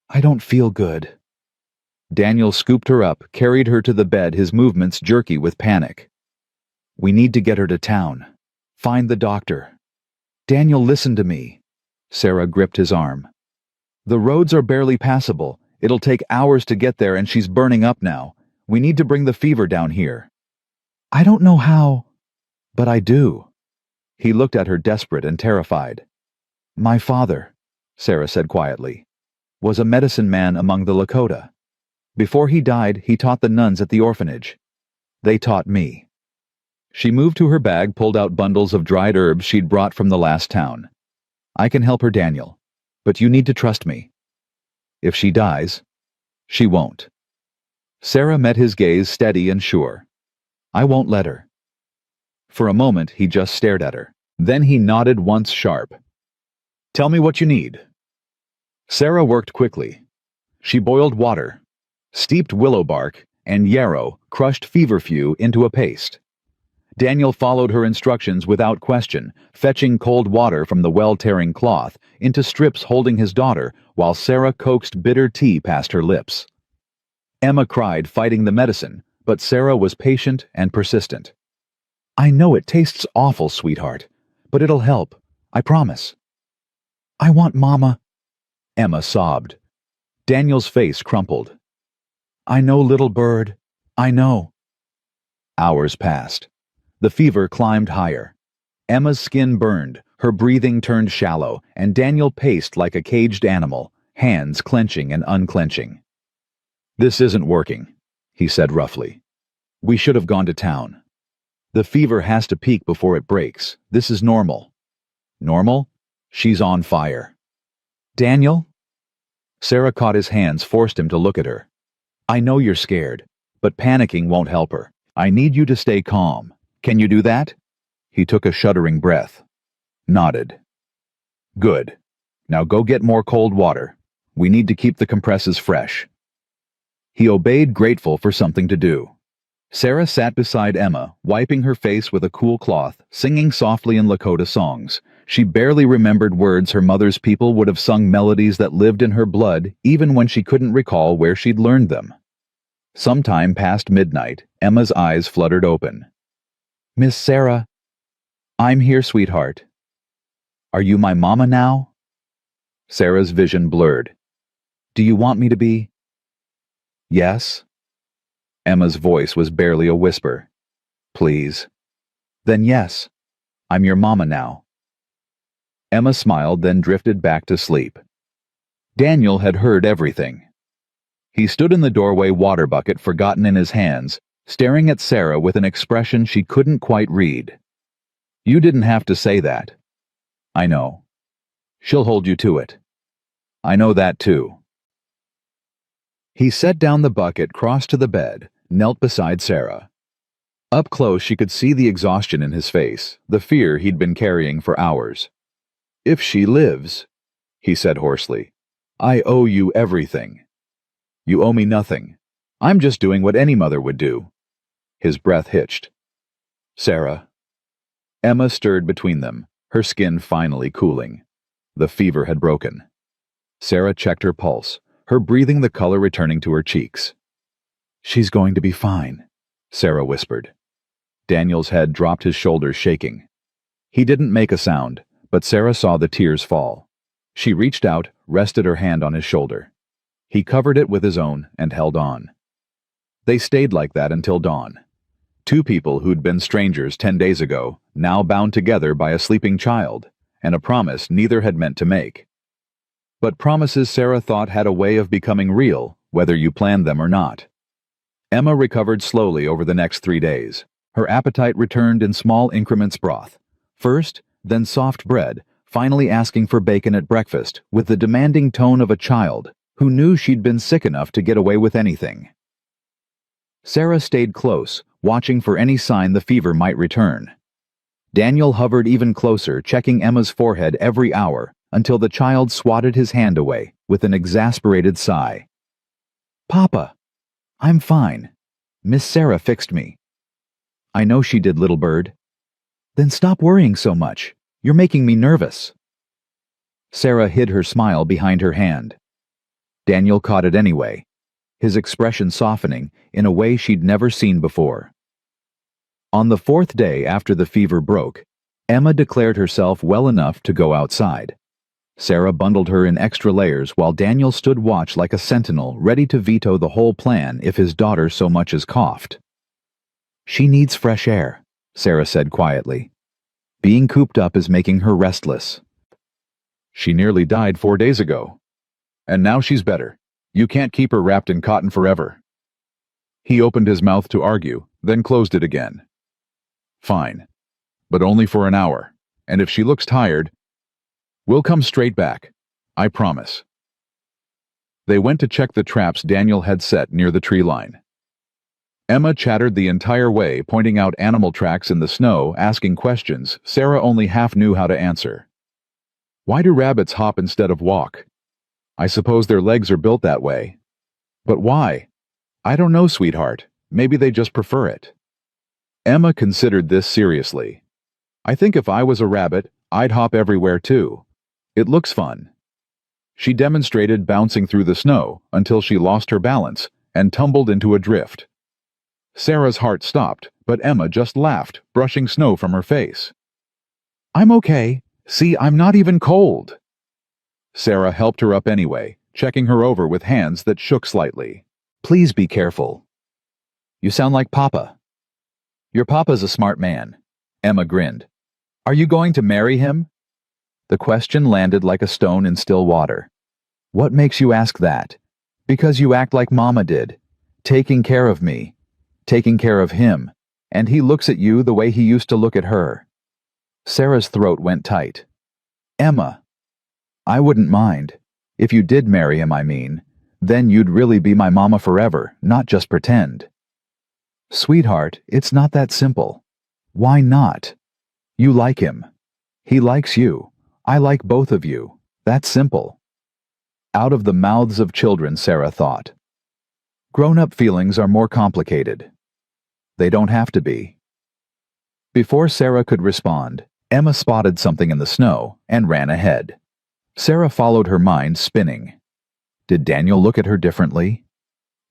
[SPEAKER 1] I don't feel good. Daniel scooped her up, carried her to the bed, his movements jerky with panic. We need to get her to town. Find the doctor. Daniel, listen to me. Sarah gripped his arm. The roads are barely passable. It'll take hours to get there and she's burning up now. We need to bring the fever down here. I don't know how, but I do. He looked at her desperate and terrified. My father, Sarah said quietly, was a medicine man among the Lakota. Before he died, he taught the nuns at the orphanage. They taught me. She moved to her bag, pulled out bundles of dried herbs she'd brought from the last town. I can help her, Daniel, but you need to trust me. If she dies, she won't. Sarah met his gaze, steady and sure. I won't let her. For a moment, he just stared at her. Then he nodded once sharp. Tell me what you need. Sarah worked quickly. She boiled water, steeped willow bark, and yarrow, crushed feverfew into a paste. Daniel followed her instructions without question, fetching cold water from the well-tearing cloth into strips holding his daughter, while Sarah coaxed bitter tea past her lips. Emma cried, fighting the medicine, but Sarah was patient and persistent. I know it tastes awful, sweetheart, but it'll help. I promise. I want Mama. Emma sobbed. Daniel's face crumpled. I know, little bird. I know. Hours passed. The fever climbed higher. Emma's skin burned, her breathing turned shallow, and Daniel paced like a caged animal, hands clenching and unclenching. This isn't working, he said roughly. We should have gone to town. The fever has to peak before it breaks. This is normal. Normal? She's on fire. Daniel? Sarah caught his hands, forced him to look at her. I know you're scared, but panicking won't help her. I need you to stay calm. Can you do that? He took a shuddering breath. Nodded. Good. Now go get more cold water. We need to keep the compresses fresh. He obeyed, grateful for something to do. Sarah sat beside Emma, wiping her face with a cool cloth, singing softly in Lakota songs. She barely remembered words her mother's people would have sung, melodies that lived in her blood even when she couldn't recall where she'd learned them. Sometime past midnight, Emma's eyes fluttered open. Miss Sarah. I'm here, sweetheart. Are you my mama now? Sarah's vision blurred. Do you want me to be? Yes. Emma's voice was barely a whisper. Please. Then yes, I'm your mama now. Emma smiled, then drifted back to sleep. Daniel had heard everything. He stood in the doorway, water bucket forgotten in his hands, staring at Sarah with an expression she couldn't quite read. "You didn't have to say that." "I know. She'll hold you to it." "I know that too." He set down the bucket, crossed to the bed, knelt beside Sarah. Up close she could see the exhaustion in his face, the fear he'd been carrying for hours. "If she lives," he said hoarsely, "I owe you everything." "You owe me nothing. I'm just doing what any mother would do." His breath hitched. "Sarah." Emma stirred between them, her skin finally cooling. The fever had broken. Sarah checked her pulse, her breathing the color returning to her cheeks. "She's going to be fine," Sarah whispered. Daniel's head dropped, his shoulders shaking. He didn't make a sound, but Sarah saw the tears fall. She reached out, rested her hand on his shoulder. He covered it with his own and held on. They stayed like that until dawn. Two people who'd been strangers 10 days ago, now bound together by a sleeping child, and a promise neither had meant to make. But promises, Sarah thought, had a way of becoming real, whether you planned them or not. Emma recovered slowly over the next 3 days. Her appetite returned in small increments: broth first, then soft bread, finally asking for bacon at breakfast, with the demanding tone of a child who knew she'd been sick enough to get away with anything. Sarah stayed close, watching for any sign the fever might return. Daniel hovered even closer, checking Emma's forehead every hour, until the child swatted his hand away with an exasperated sigh. "Papa, I'm fine. Miss Sarah fixed me." "I know she did, little bird." "Then stop worrying so much. You're making me nervous." Sarah hid her smile behind her hand. Daniel caught it anyway, his expression softening in a way she'd never seen before. On the 4th day after the fever broke, Emma declared herself well enough to go outside. Sarah bundled her in extra layers while Daniel stood watch like a sentinel, ready to veto the whole plan if his daughter so much as coughed. "She needs fresh air," Sarah said quietly. "Being cooped up is making her restless." "She nearly died 4 days ago. And now she's better. You can't keep her wrapped in cotton forever." He opened his mouth to argue, then closed it again. "Fine. But only for an hour. And if she looks tired, we'll come straight back. I promise." They went to check the traps Daniel had set near the tree line. Emma chattered the entire way, pointing out animal tracks in the snow, asking questions Sarah only half knew how to answer. "Why do rabbits hop instead of walk? I suppose their legs are built that way. But why? I don't know, sweetheart. Maybe they just prefer it." Emma considered this seriously. "I think if I was a rabbit, I'd hop everywhere too. It looks fun." She demonstrated bouncing through the snow until she lost her balance and tumbled into a drift. Sarah's heart stopped, but Emma just laughed, brushing snow from her face. "I'm okay. See, I'm not even cold." Sarah helped her up anyway, checking her over with hands that shook slightly. "Please be careful. You sound like Papa." "Your papa's a smart man." Emma grinned. "Are you going to marry him?" The question landed like a stone in still water. "What makes you ask that?" "Because you act like Mama did. Taking care of me. Taking care of him. And he looks at you the way he used to look at her." Sarah's throat went tight. "Emma, I wouldn't mind. If you did marry him, I mean. Then you'd really be my mama forever, not just pretend." "Sweetheart, it's not that simple." "Why not? You like him. He likes you. I like both of you. That's simple." Out of the mouths of children, Sarah thought. Grown-up feelings are more complicated. They don't have to be. Before Sarah could respond, Emma spotted something in the snow and ran ahead. Sarah followed, her mind spinning. Did Daniel look at her differently?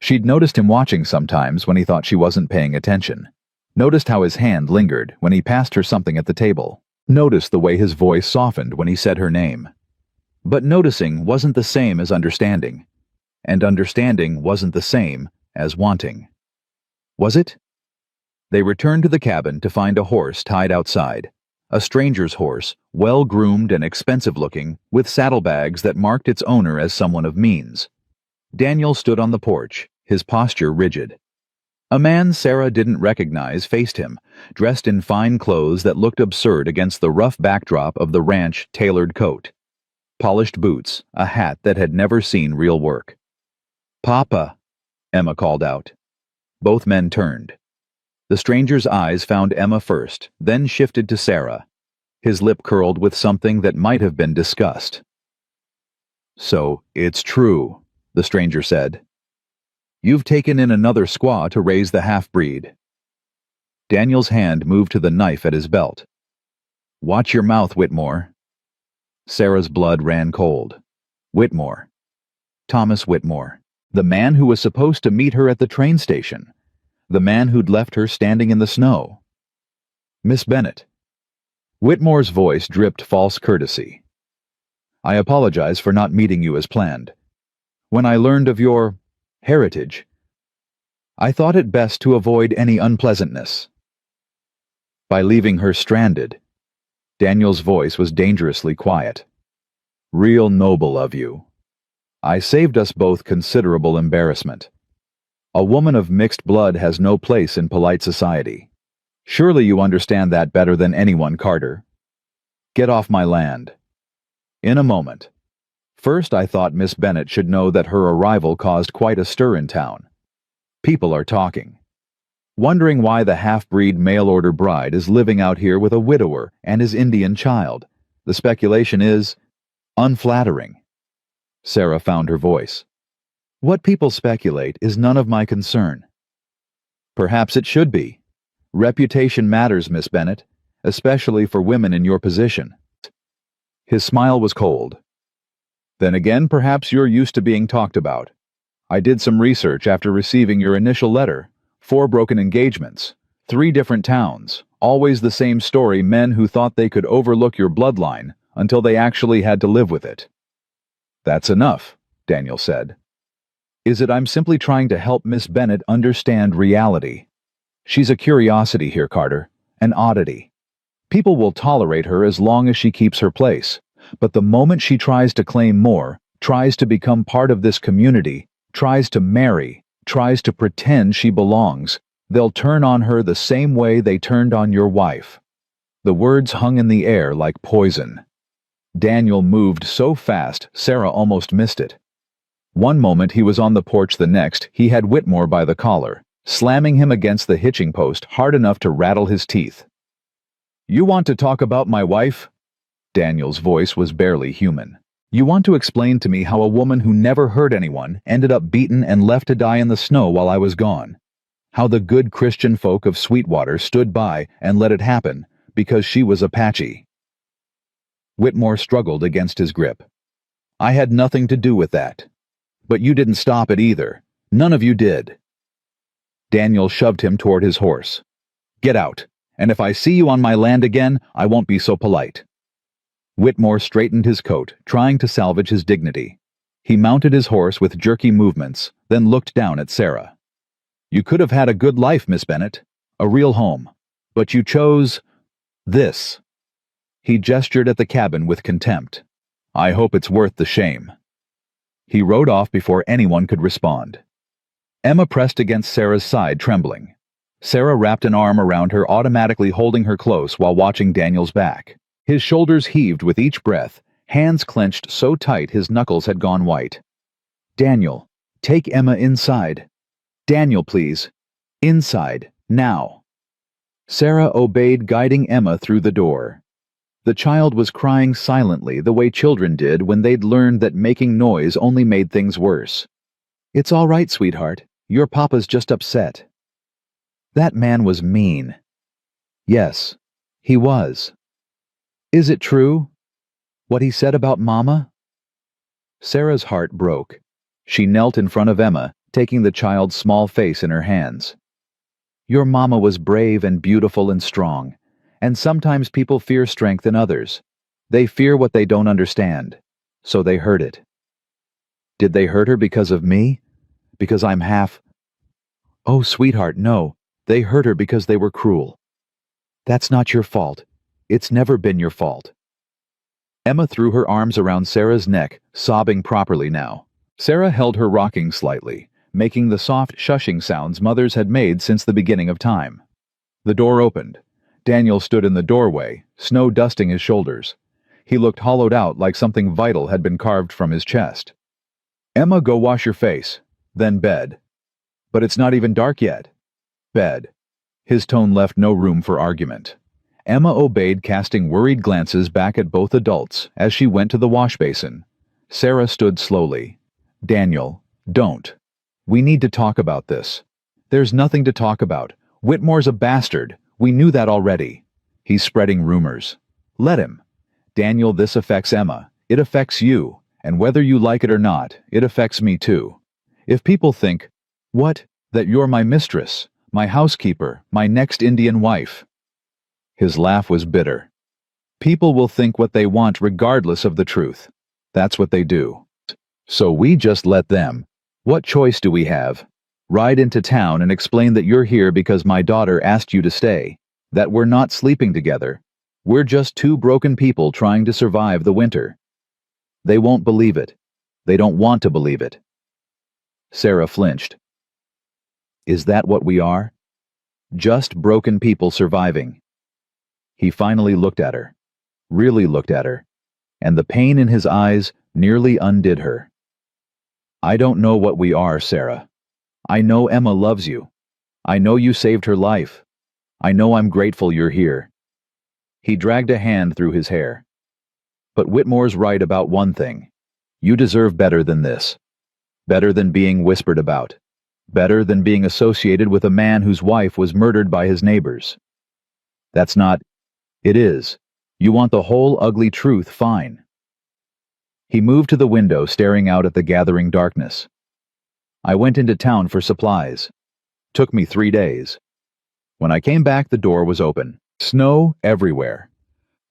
[SPEAKER 1] She'd noticed him watching sometimes when he thought she wasn't paying attention. Noticed how his hand lingered when he passed her something at the table. Noticed the way his voice softened when he said her name. But noticing wasn't the same as understanding. And understanding wasn't the same as wanting. Was it? They returned to the cabin to find a horse tied outside. A stranger's horse, well-groomed and expensive-looking, with saddlebags that marked its owner as someone of means. Daniel stood on the porch, his posture rigid. A man Sarah didn't recognize faced him, dressed in fine clothes that looked absurd against the rough backdrop of the ranch tailored coat. Polished boots, a hat that had never seen real work. "Papa," Emma called out. Both men turned. The stranger's eyes found Emma first, then shifted to Sarah. His lip curled with something that might have been disgust. "So, it's true," the stranger said. "You've taken in another squaw to raise the half-breed." Daniel's hand moved to the knife at his belt. "Watch your mouth, Whitmore." Sarah's blood ran cold. Whitmore. Thomas Whitmore. The man who was supposed to meet her at the train station. The man who'd left her standing in the snow. "Miss Bennet." Whitmore's voice dripped false courtesy. "I apologize for not meeting you as planned. When I learned of your heritage, I thought it best to avoid any unpleasantness." By leaving her stranded, Daniel's voice was dangerously quiet. "Real noble of you. I saved us both considerable embarrassment. A woman of mixed blood has no place in polite society. Surely you understand that better than anyone, Carter. Get off my land." "In a moment. First, I thought Miss Bennet should know that her arrival caused quite a stir in town. People are talking. Wondering why the half-breed mail-order bride is living out here with a widower and his Indian child. The speculation is unflattering." Sarah found her voice. "What people speculate is none of my concern." "Perhaps it should be. Reputation matters, Miss Bennet, especially for women in your position." His smile was cold. "Then again, perhaps you're used to being talked about. I did some research after receiving your initial letter. 4 broken engagements, 3 different towns, always the same story, men who thought they could overlook your bloodline until they actually had to live with it." "That's enough," Daniel said. "Is it I'm simply trying to help Miss Bennet understand reality. She's a curiosity here, Carter, an oddity. People will tolerate her as long as she keeps her place, but the moment she tries to claim more, tries to become part of this community, tries to marry, tries to pretend she belongs, they'll turn on her the same way they turned on your wife." The words hung in the air like poison. Daniel moved so fast, Sarah almost missed it. One moment he was on the porch, the next he had Whitmore by the collar, slamming him against the hitching post hard enough to rattle his teeth. "You want to talk about my wife?" Daniel's voice was barely human. "You want to explain to me how a woman who never hurt anyone ended up beaten and left to die in the snow while I was gone? How the good Christian folk of Sweetwater stood by and let it happen because she was Apache?" Whitmore struggled against his grip. "I had nothing to do with that. But you didn't stop it either. None of you did." Daniel shoved him toward his horse. "Get out, and if I see you on my land again, I won't be so polite." Whitmore straightened his coat, trying to salvage his dignity. He mounted his horse with jerky movements, then looked down at Sarah. "You could have had a good life, Miss Bennet, a real home, but you chose this." He gestured at the cabin with contempt. "I hope it's worth the shame." He rode off before anyone could respond. Emma pressed against Sarah's side, trembling. Sarah wrapped an arm around her, automatically holding her close while watching Daniel's back. His shoulders heaved with each breath, hands clenched so tight his knuckles had gone white. "Daniel, take Emma inside. Daniel, please. Inside, now." Sarah obeyed, guiding Emma through the door. The child was crying silently, the way children did when they'd learned that making noise only made things worse. "It's all right, sweetheart. Your papa's just upset." That man was mean. Yes, he was. Is it true? What he said about Mama? Sarah's heart broke. She knelt in front of Emma, taking the child's small face in her hands. "Your Mama was brave and beautiful and strong. And sometimes people fear strength in others. They fear what they don't understand, so they hurt it. Did they hurt her because of me? Because I'm half? Oh, sweetheart, no. They hurt her because they were cruel. That's not your fault. It's never been your fault." Emma threw her arms around Sarah's neck, sobbing properly now. Sarah held her rocking slightly, making the soft shushing sounds mothers had made since the beginning of time. The door opened. Daniel stood in the doorway, snow dusting his shoulders. He looked hollowed out like something vital had been carved from his chest. "Emma, go wash your face. Then bed." "But it's not even dark yet." "Bed." His tone left no room for argument. Emma obeyed, casting worried glances back at both adults as she went to the wash basin. Sarah stood slowly. "Daniel, don't. We need to talk about this." "There's nothing to talk about. Whitmore's a bastard. We knew that already. He's spreading rumors. Let him." "Daniel, this affects Emma. It affects you, and whether you like it or not, it affects me too. If people think, what, that you're my mistress, my housekeeper, my next Indian wife." His laugh was bitter. "People will think what they want regardless of the truth. That's what they do. So we just let them. What choice do we have? Ride into town and explain that you're here because my daughter asked you to stay, that we're not sleeping together. We're just two broken people trying to survive the winter." They won't believe it. They don't want to believe it. Sarah flinched. "Is that what we are? Just broken people surviving?" He finally looked at her. Really looked at her. And the pain in his eyes nearly undid her. "I don't know what we are, Sarah. I know Emma loves you. I know you saved her life. I know I'm grateful you're here." He dragged a hand through his hair. "But Whitmore's right about one thing. You deserve better than this. Better than being whispered about. Better than being associated with a man whose wife was murdered by his neighbors. That's not... It is. You want the whole ugly truth, fine." He moved to the window, staring out at the gathering darkness. "I went into town for supplies. Took me 3 days. When I came back, the door was open. Snow everywhere.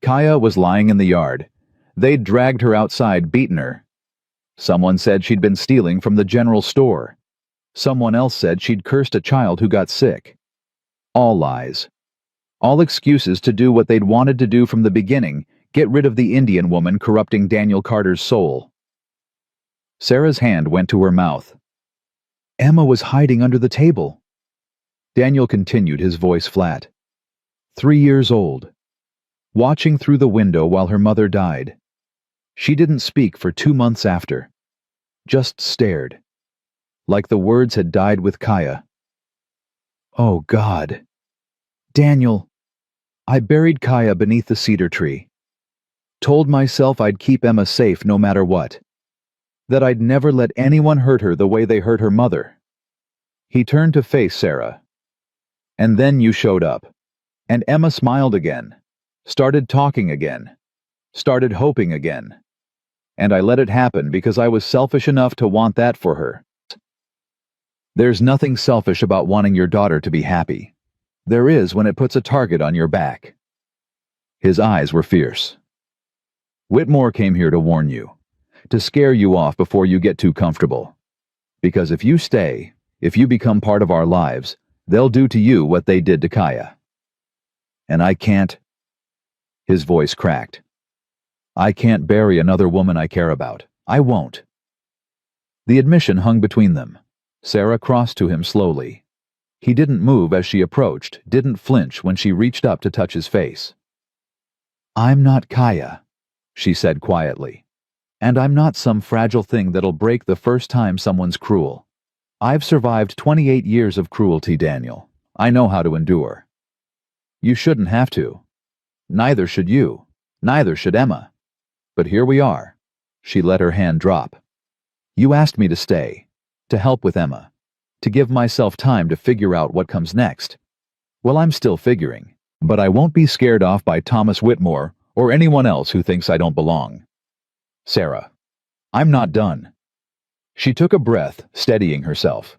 [SPEAKER 1] Kaya was lying in the yard. They'd dragged her outside, beaten her. Someone said she'd been stealing from the general store. Someone else said she'd cursed a child who got sick. All lies. All excuses to do what they'd wanted to do from the beginning, get rid of the Indian woman corrupting Daniel Carter's soul." Sarah's hand went to her mouth. "Emma was hiding under the table." Daniel continued, his voice flat. 3 years old. Watching through the window while her mother died. She didn't speak for 2 months after. Just stared. Like the words had died with Kaya. Oh God. Daniel, I buried Kaya beneath the cedar tree. Told myself I'd keep Emma safe no matter what. That I'd never let anyone hurt her the way they hurt her mother. He turned to face Sarah. And then you showed up. And Emma smiled again. Started talking again. Started hoping again. And I let it happen because I was selfish enough to want that for her. There's nothing selfish about wanting your daughter to be happy. There is when it puts a target on your back. His eyes were fierce. Whitmore came here to warn you, to scare you off before you get too comfortable. Because if you stay, if you become part of our lives, they'll do to you what they did to Kaya. And I can't... His voice cracked. I can't bury another woman I care about. I won't. The admission hung between them. Sarah crossed to him slowly. He didn't move as she approached, didn't flinch when she reached up to touch his face. I'm not Kaya, she said quietly. And I'm not some fragile thing that'll break the first time someone's cruel. I've survived 28 years of cruelty, Daniel. I know how to endure. You shouldn't have to. Neither should you. Neither should Emma. But here we are. She let her hand drop. You asked me to stay, to help with Emma, to give myself time to figure out what comes next. Well, I'm still figuring, but I won't be scared off by Thomas Whitmore or anyone else who thinks I don't belong. Sarah, I'm not done. She took a breath, steadying herself.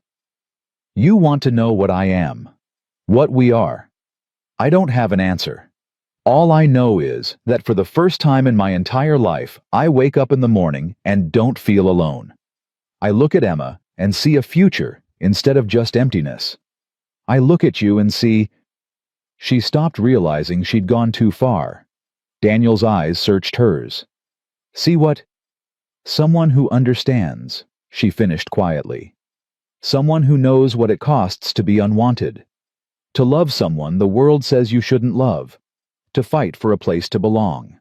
[SPEAKER 1] You want to know what I am, what we are. I don't have an answer. All I know is that for the first time in my entire life, I wake up in the morning and don't feel alone. I look at Emma and see a future instead of just emptiness. I look at you and see... She stopped, realizing she'd gone too far. Daniel's eyes searched hers. See what? Someone who understands, she finished quietly. Someone who knows what it costs to be unwanted. To love someone the world says you shouldn't love. To fight for a place to belong.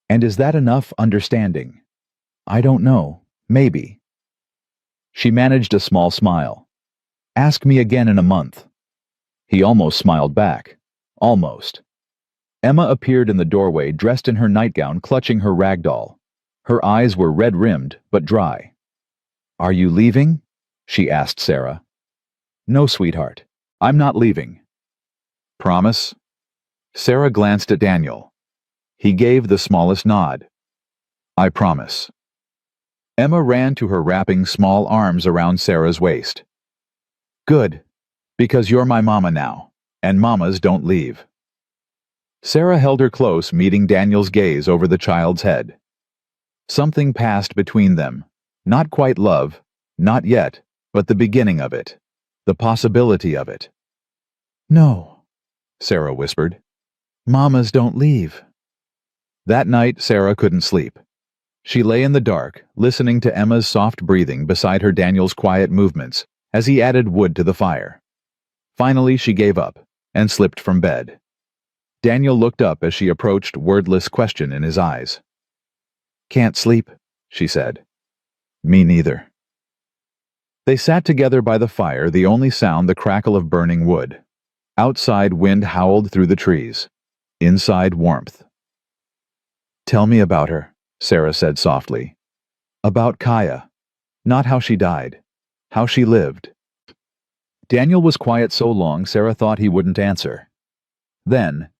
[SPEAKER 1] And is that enough understanding? I don't know. Maybe. She managed a small smile. Ask me again in a month. He almost smiled back. Almost. Emma appeared in the doorway dressed in her nightgown, clutching her rag doll. Her eyes were red-rimmed, but dry. Are you leaving? She asked Sarah. No, sweetheart. I'm not leaving. Promise? Sarah glanced at Daniel. He gave the smallest nod. I promise. Emma ran to her, wrapping small arms around Sarah's waist. Good, because you're my mama now, and mamas don't leave. Sarah held her close, meeting Daniel's gaze over the child's head. Something passed between them. Not quite love, not yet, but the beginning of it. The possibility of it. No, Sarah whispered. Mamas don't leave. That night, Sarah couldn't sleep. She lay in the dark, listening to Emma's soft breathing beside her Daniel's quiet movements as he added wood to the fire. Finally, she gave up and slipped from bed. Daniel looked up as she approached, wordless question in his eyes. Can't sleep, she said. Me neither. They sat together by the fire, the only sound the crackle of burning wood. Outside, wind howled through the trees. Inside, warmth. Tell me about her, Sarah said softly. About Kaya. Not how she died. How she lived. Daniel was quiet so long Sarah thought he wouldn't answer. Then,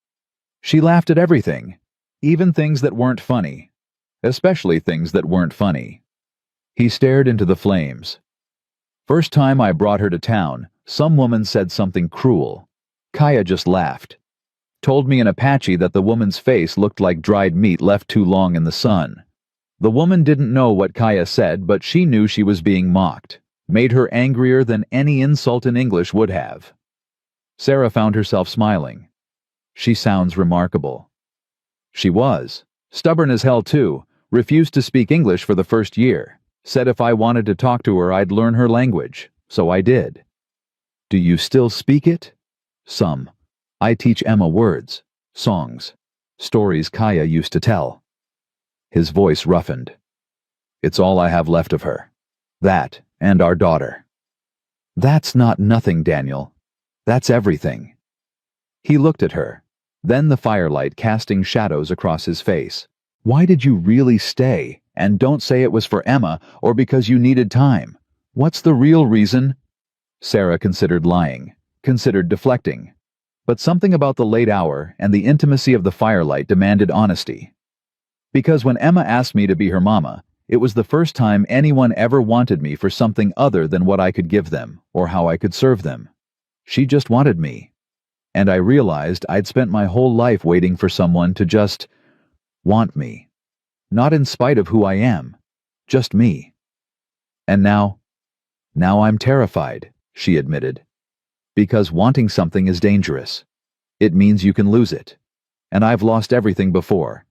[SPEAKER 1] she laughed at everything, even things that weren't funny. Especially things that weren't funny. He stared into the flames. First time I brought her to town, some woman said something cruel. Kaya just laughed. Told me in Apache that the woman's face looked like dried meat left too long in the sun. The woman didn't know what Kaya said, but she knew she was being mocked. Made her angrier than any insult in English would have. Sarah found herself smiling. She sounds remarkable. She was. Stubborn as hell too. Refused to speak English for the first year. Said if I wanted to talk to her I'd learn her language. So I did. Do you still speak it? Some. I teach Emma words, songs, stories Kaya used to tell. His voice roughened. It's all I have left of her. That and our daughter. That's not nothing, Daniel. That's everything. He looked at her, then the firelight casting shadows across his face. Why did you really stay? And don't say it was for Emma or because you needed time. What's the real reason? Sarah considered lying, considered deflecting. But something about the late hour and the intimacy of the firelight demanded honesty. Because when Emma asked me to be her mama, it was the first time anyone ever wanted me for something other than what I could give them or how I could serve them. She just wanted me. And I realized I'd spent my whole life waiting for someone to just want me. Not in spite of who I am, just me. And now I'm terrified, she admitted. Because wanting something is dangerous. It means you can lose it. And I've lost everything before.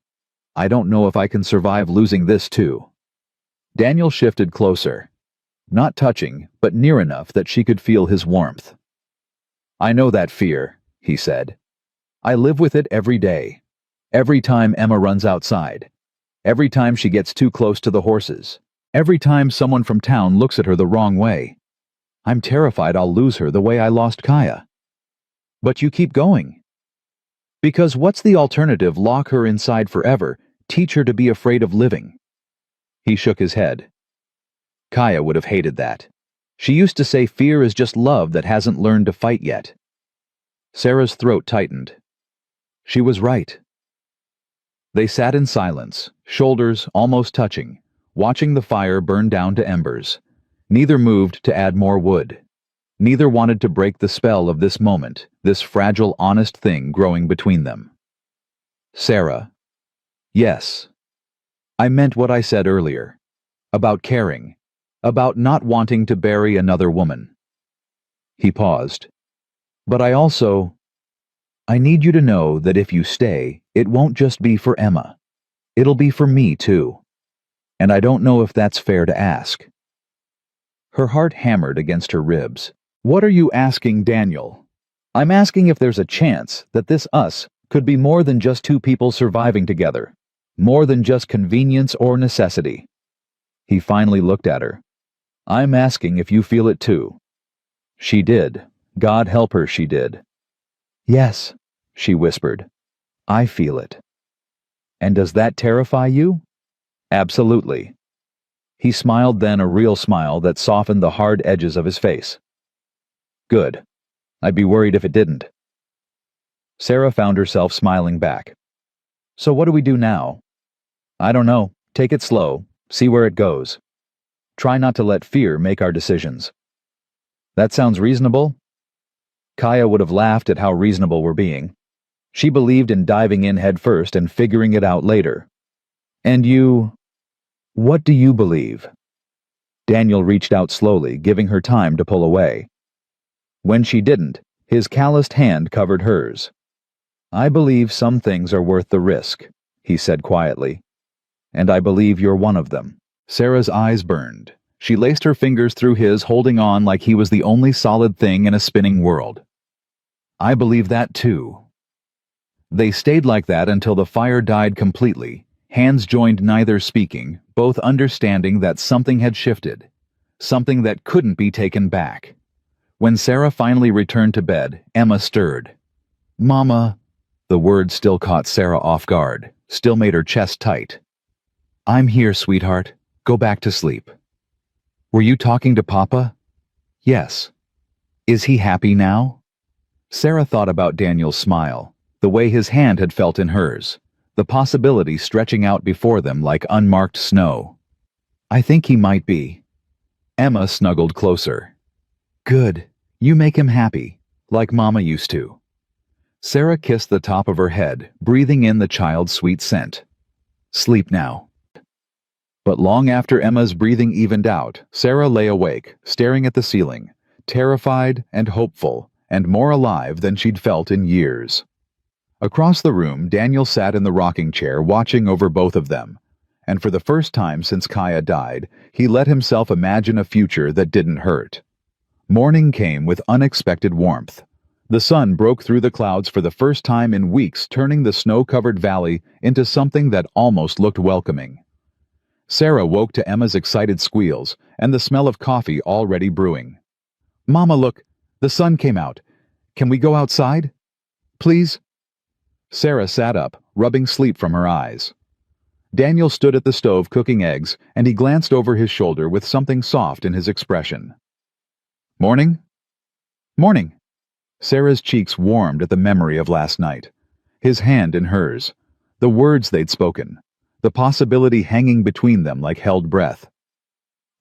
[SPEAKER 1] I don't know if I can survive losing this too. Daniel shifted closer. Not touching, but near enough that she could feel his warmth. I know that fear, he said. I live with it every day. Every time Emma runs outside. Every time she gets too close to the horses. Every time someone from town looks at her the wrong way. I'm terrified I'll lose her the way I lost Kaya. But you keep going. Because what's the alternative? Lock her inside forever, teach her to be afraid of living. He shook his head. Kaya would have hated that. She used to say fear is just love that hasn't learned to fight yet. Sarah's throat tightened. She was right. They sat in silence, shoulders almost touching, watching the fire burn down to embers. Neither moved to add more wood. Neither wanted to break the spell of this moment, this fragile, honest thing growing between them. Sarah. Yes. I meant what I said earlier. About caring. About not wanting to bury another woman. He paused. But I need you to know that if you stay, it won't just be for Emma. It'll be for me too. And I don't know if that's fair to ask. Her heart hammered against her ribs. "What are you asking, Daniel?" "I'm asking if there's a chance that this us could be more than just two people surviving together, more than just convenience or necessity." He finally looked at her. "I'm asking if you feel it too." She did. God help her, she did. "Yes," she whispered. "I feel it." "And does that terrify you?" "Absolutely." He smiled then, a real smile that softened the hard edges of his face. "Good. I'd be worried if it didn't." Sarah found herself smiling back. "So what do we do now?" "I don't know. Take it slow. See where it goes. Try not to let fear make our decisions." "That sounds reasonable." Kaya would have laughed at how reasonable we're being. She believed in diving in head first and figuring it out later. "And you... what do you believe?" Daniel reached out slowly, giving her time to pull away. When she didn't, his calloused hand covered hers. "I believe some things are worth the risk," he said quietly. "And I believe you're one of them." Sarah's eyes burned. She laced her fingers through his, holding on like he was the only solid thing in a spinning world. "I believe that too." They stayed like that until the fire died completely, hands joined, neither speaking, both understanding that something had shifted, something that couldn't be taken back. When Sarah finally returned to bed, Emma stirred. "Mama," the word still caught Sarah off guard, still made her chest tight. "I'm here, sweetheart. Go back to sleep." "Were you talking to Papa?" "Yes." "Is he happy now?" Sarah thought about Daniel's smile, the way his hand had felt in hers, the possibility stretching out before them like unmarked snow. "I think he might be." Emma snuggled closer. "Good. You make him happy, like Mama used to." Sarah kissed the top of her head, breathing in the child's sweet scent. "Sleep now." But long after Emma's breathing evened out, Sarah lay awake, staring at the ceiling, terrified and hopeful, and more alive than she'd felt in years. Across the room, Daniel sat in the rocking chair watching over both of them, and for the first time since Kaya died, he let himself imagine a future that didn't hurt. Morning came with unexpected warmth. The sun broke through the clouds for the first time in weeks, turning the snow-covered valley into something that almost looked welcoming. Sarah woke to Emma's excited squeals and the smell of coffee already brewing. "Mama, look! The sun came out. Can we go outside? Please?" Sarah sat up, rubbing sleep from her eyes. Daniel stood at the stove cooking eggs, and he glanced over his shoulder with something soft in his expression. "Morning?" "Morning." Sarah's cheeks warmed at the memory of last night. His hand in hers. The words they'd spoken. The possibility hanging between them like held breath.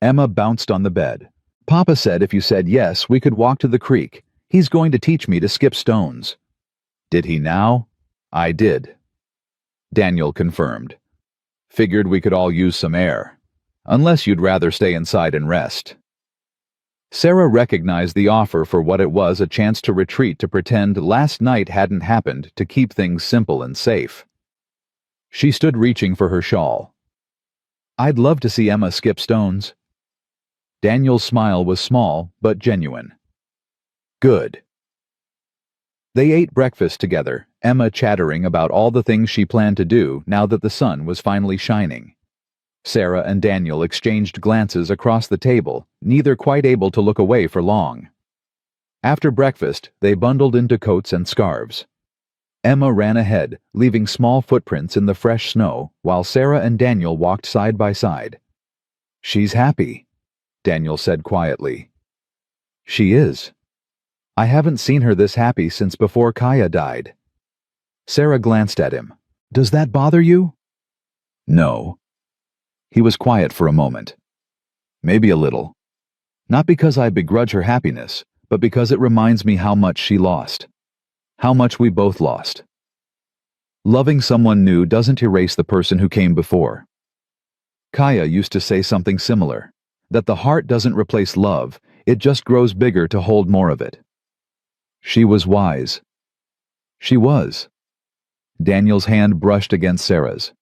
[SPEAKER 1] Emma bounced on the bed. "Papa said if you said yes, we could walk to the creek. He's going to teach me to skip stones." "Did he now?" "I did." Daniel confirmed. "Figured we could all use some air. Unless you'd rather stay inside and rest." Sarah recognized the offer for what it was, a chance to retreat, to pretend last night hadn't happened, to keep things simple and safe. She stood reaching for her shawl. "I'd love to see Emma skip stones." Daniel's smile was small, but genuine. "Good." They ate breakfast together, Emma chattering about all the things she planned to do now that the sun was finally shining. Sarah and Daniel exchanged glances across the table, neither quite able to look away for long. After breakfast, they bundled into coats and scarves. Emma ran ahead, leaving small footprints in the fresh snow, while Sarah and Daniel walked side by side. "She's happy," Daniel said quietly. "She is. I haven't seen her this happy since before Kaya died." Sarah glanced at him. "Does that bother you?" "No." He was quiet for a moment. "Maybe a little. Not because I begrudge her happiness, but because it reminds me how much she lost. How much we both lost. Loving someone new doesn't erase the person who came before. Kaya used to say something similar, that the heart doesn't replace love, it just grows bigger to hold more of it." She was wise. She was. Daniel's hand brushed against Sarah's.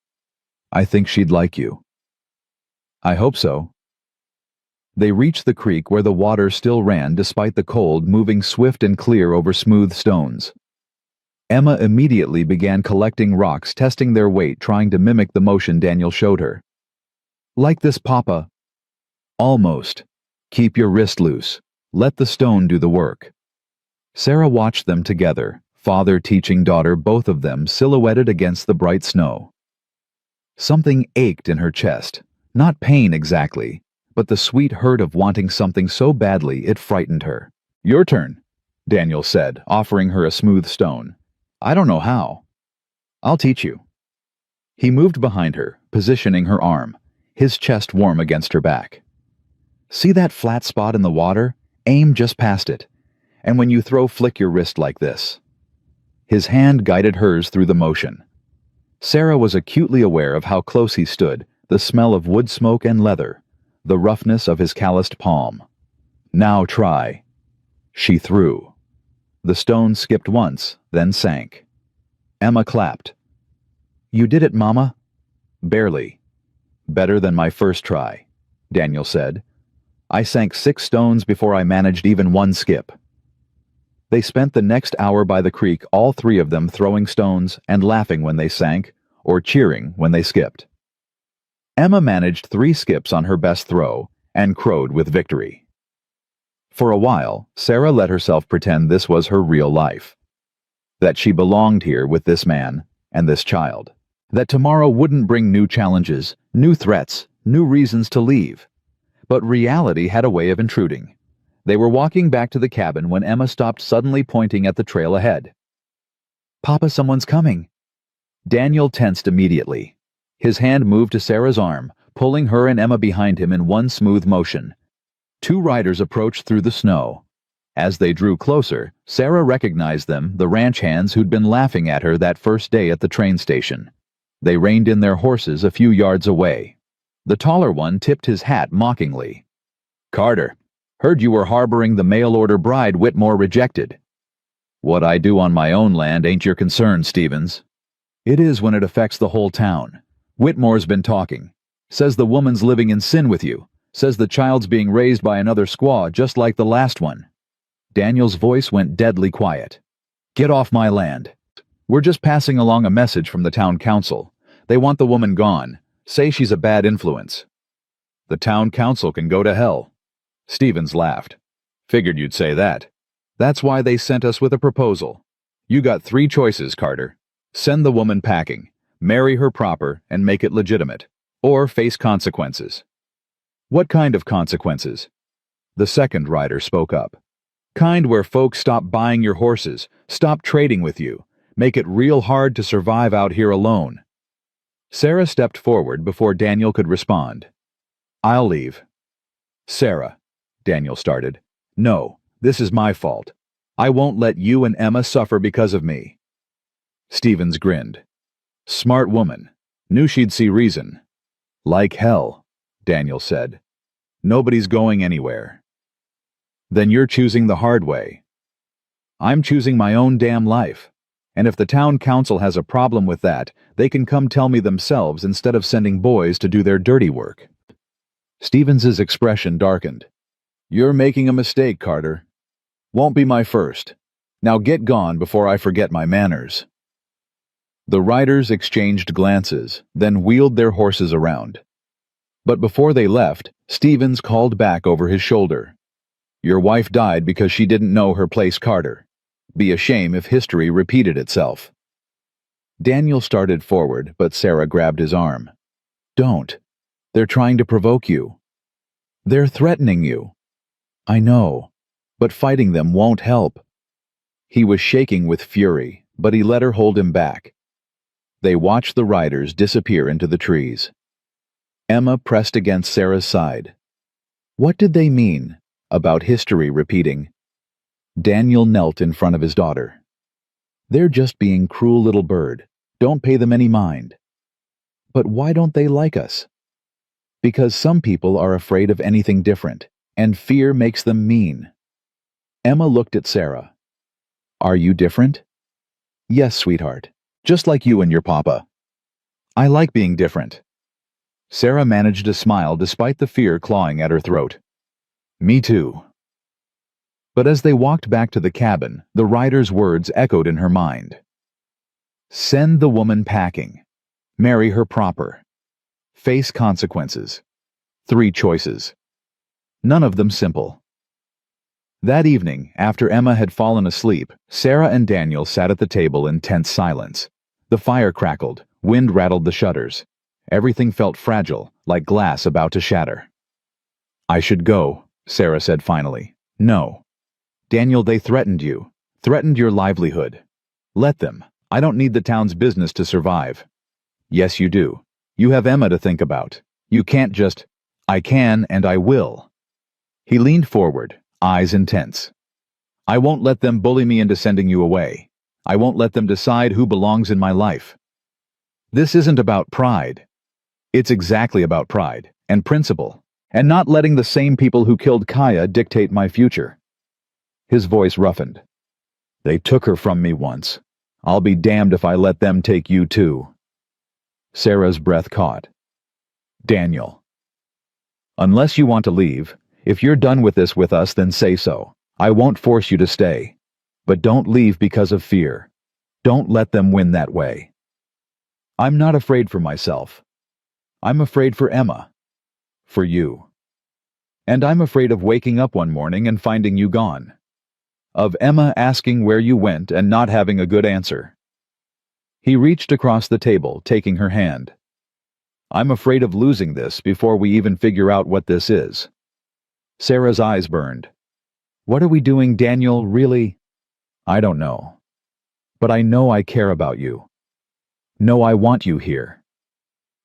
[SPEAKER 1] "I think she'd like you." "I hope so." They reached the creek where the water still ran despite the cold, moving swift and clear over smooth stones. Emma immediately began collecting rocks, testing their weight, trying to mimic the motion Daniel showed her. "Like this, Papa." "Almost. Keep your wrist loose. Let the stone do the work." Sarah watched them together, father teaching daughter, both of them silhouetted against the bright snow. Something ached in her chest, not pain exactly, but the sweet hurt of wanting something so badly it frightened her. "Your turn," Daniel said, offering her a smooth stone. "I don't know how." "I'll teach you." He moved behind her, positioning her arm, his chest warm against her back. "See that flat spot in the water? Aim just past it. And when you throw, flick your wrist like this." His hand guided hers through the motion. Sarah was acutely aware of how close he stood, the smell of wood smoke and leather, the roughness of his calloused palm. "Now try." She threw. The stone skipped once, then sank. Emma clapped. "You did it, Mama." "Barely. Better than my first try," Daniel said. "I sank 6 stones before I managed even one skip." They spent the next hour by the creek, all 3 of them throwing stones and laughing when they sank, or cheering when they skipped. Emma managed 3 skips on her best throw and crowed with victory. For a while, Sarah let herself pretend this was her real life. That she belonged here with this man and this child. That tomorrow wouldn't bring new challenges, new threats, new reasons to leave. But reality had a way of intruding. They were walking back to the cabin when Emma stopped, suddenly pointing at the trail ahead. "Papa, someone's coming." Daniel tensed immediately. His hand moved to Sarah's arm, pulling her and Emma behind him in one smooth motion. 2 riders approached through the snow. As they drew closer, Sarah recognized them, the ranch hands who'd been laughing at her that first day at the train station. They reined in their horses a few yards away. The taller one tipped his hat mockingly. "Carter, heard you were harboring the mail-order bride Whitmore rejected." "What I do on my own land ain't your concern, Stevens." "It is when it affects the whole town. Whitmore's been talking. Says the woman's living in sin with you. Says the child's being raised by another squaw just like the last one." Daniel's voice went deadly quiet. "Get off my land. We're just passing along a message from the town council. They want the woman gone. Say she's a bad influence." "The town council can go to hell." Stevens laughed. "Figured you'd say that. That's why they sent us with a proposal. You got 3 choices, Carter. Send the woman packing, marry her proper, and make it legitimate, or face consequences." "What kind of consequences?" The second rider spoke up. "Kind where folks stop buying your horses, stop trading with you, make it real hard to survive out here alone." Sarah stepped forward before Daniel could respond. "I'll leave." "Sarah," Daniel started. "No, this is my fault. I won't let you and Emma suffer because of me." Stevens grinned. "Smart woman. Knew she'd see reason." "Like hell," Daniel said. "Nobody's going anywhere." "Then you're choosing the hard way." "I'm choosing my own damn life. And if the town council has a problem with that, they can come tell me themselves instead of sending boys to do their dirty work." Stevens's expression darkened. "You're making a mistake, Carter." "Won't be my first. Now get gone before I forget my manners." The riders exchanged glances, then wheeled their horses around. But before they left, Stevens called back over his shoulder. "Your wife died because she didn't know her place, Carter. Be a shame if history repeated itself." Daniel started forward, but Sarah grabbed his arm. "Don't. They're trying to provoke you. They're threatening you." "I know, but fighting them won't help." He was shaking with fury, but he let her hold him back. They watched the riders disappear into the trees. Emma pressed against Sarah's side. What did they mean about history repeating? Daniel knelt in front of his daughter. "They're just being cruel little bird. Don't pay them any mind." "But why don't they like us?" "Because some people are afraid of anything different, and fear makes them mean." Emma looked at Sarah. "Are you different?" "Yes, sweetheart. Just like you and your papa." "I like being different." Sarah managed a smile despite the fear clawing at her throat. Me too. But as they walked back to the cabin, the writer's words echoed in her mind. Send the woman packing. Marry her proper. Face consequences. 3 choices. None of them simple. That evening, after Emma had fallen asleep, Sarah and Daniel sat at the table in tense silence. The fire crackled, wind rattled the shutters. Everything felt fragile, like glass about to shatter. I should go, Sarah said finally. No. Daniel, they threatened you. Threatened your livelihood. Let them. I don't need the town's business to survive. Yes, you do. You have Emma to think about. You can't just... I can and I will. He leaned forward, eyes intense. I won't let them bully me into sending you away. I won't let them decide who belongs in my life. This isn't about pride. It's exactly about pride and principle, and not letting the same people who killed Kaya dictate my future. His voice roughened. They took her from me once. I'll be damned if I let them take you too. Sarah's breath caught. Daniel. Unless you want to leave, if you're done with this with us, then say so. I won't force you to stay. But don't leave because of fear. Don't let them win that way. I'm not afraid for myself. I'm afraid for Emma. For you. And I'm afraid of waking up one morning and finding you gone. Of Emma asking where you went and not having a good answer. He reached across the table, taking her hand. I'm afraid of losing this before we even figure out what this is. Sarah's eyes burned. What are we doing, Daniel, really? I don't know. But I know I care about you. Know I want you here.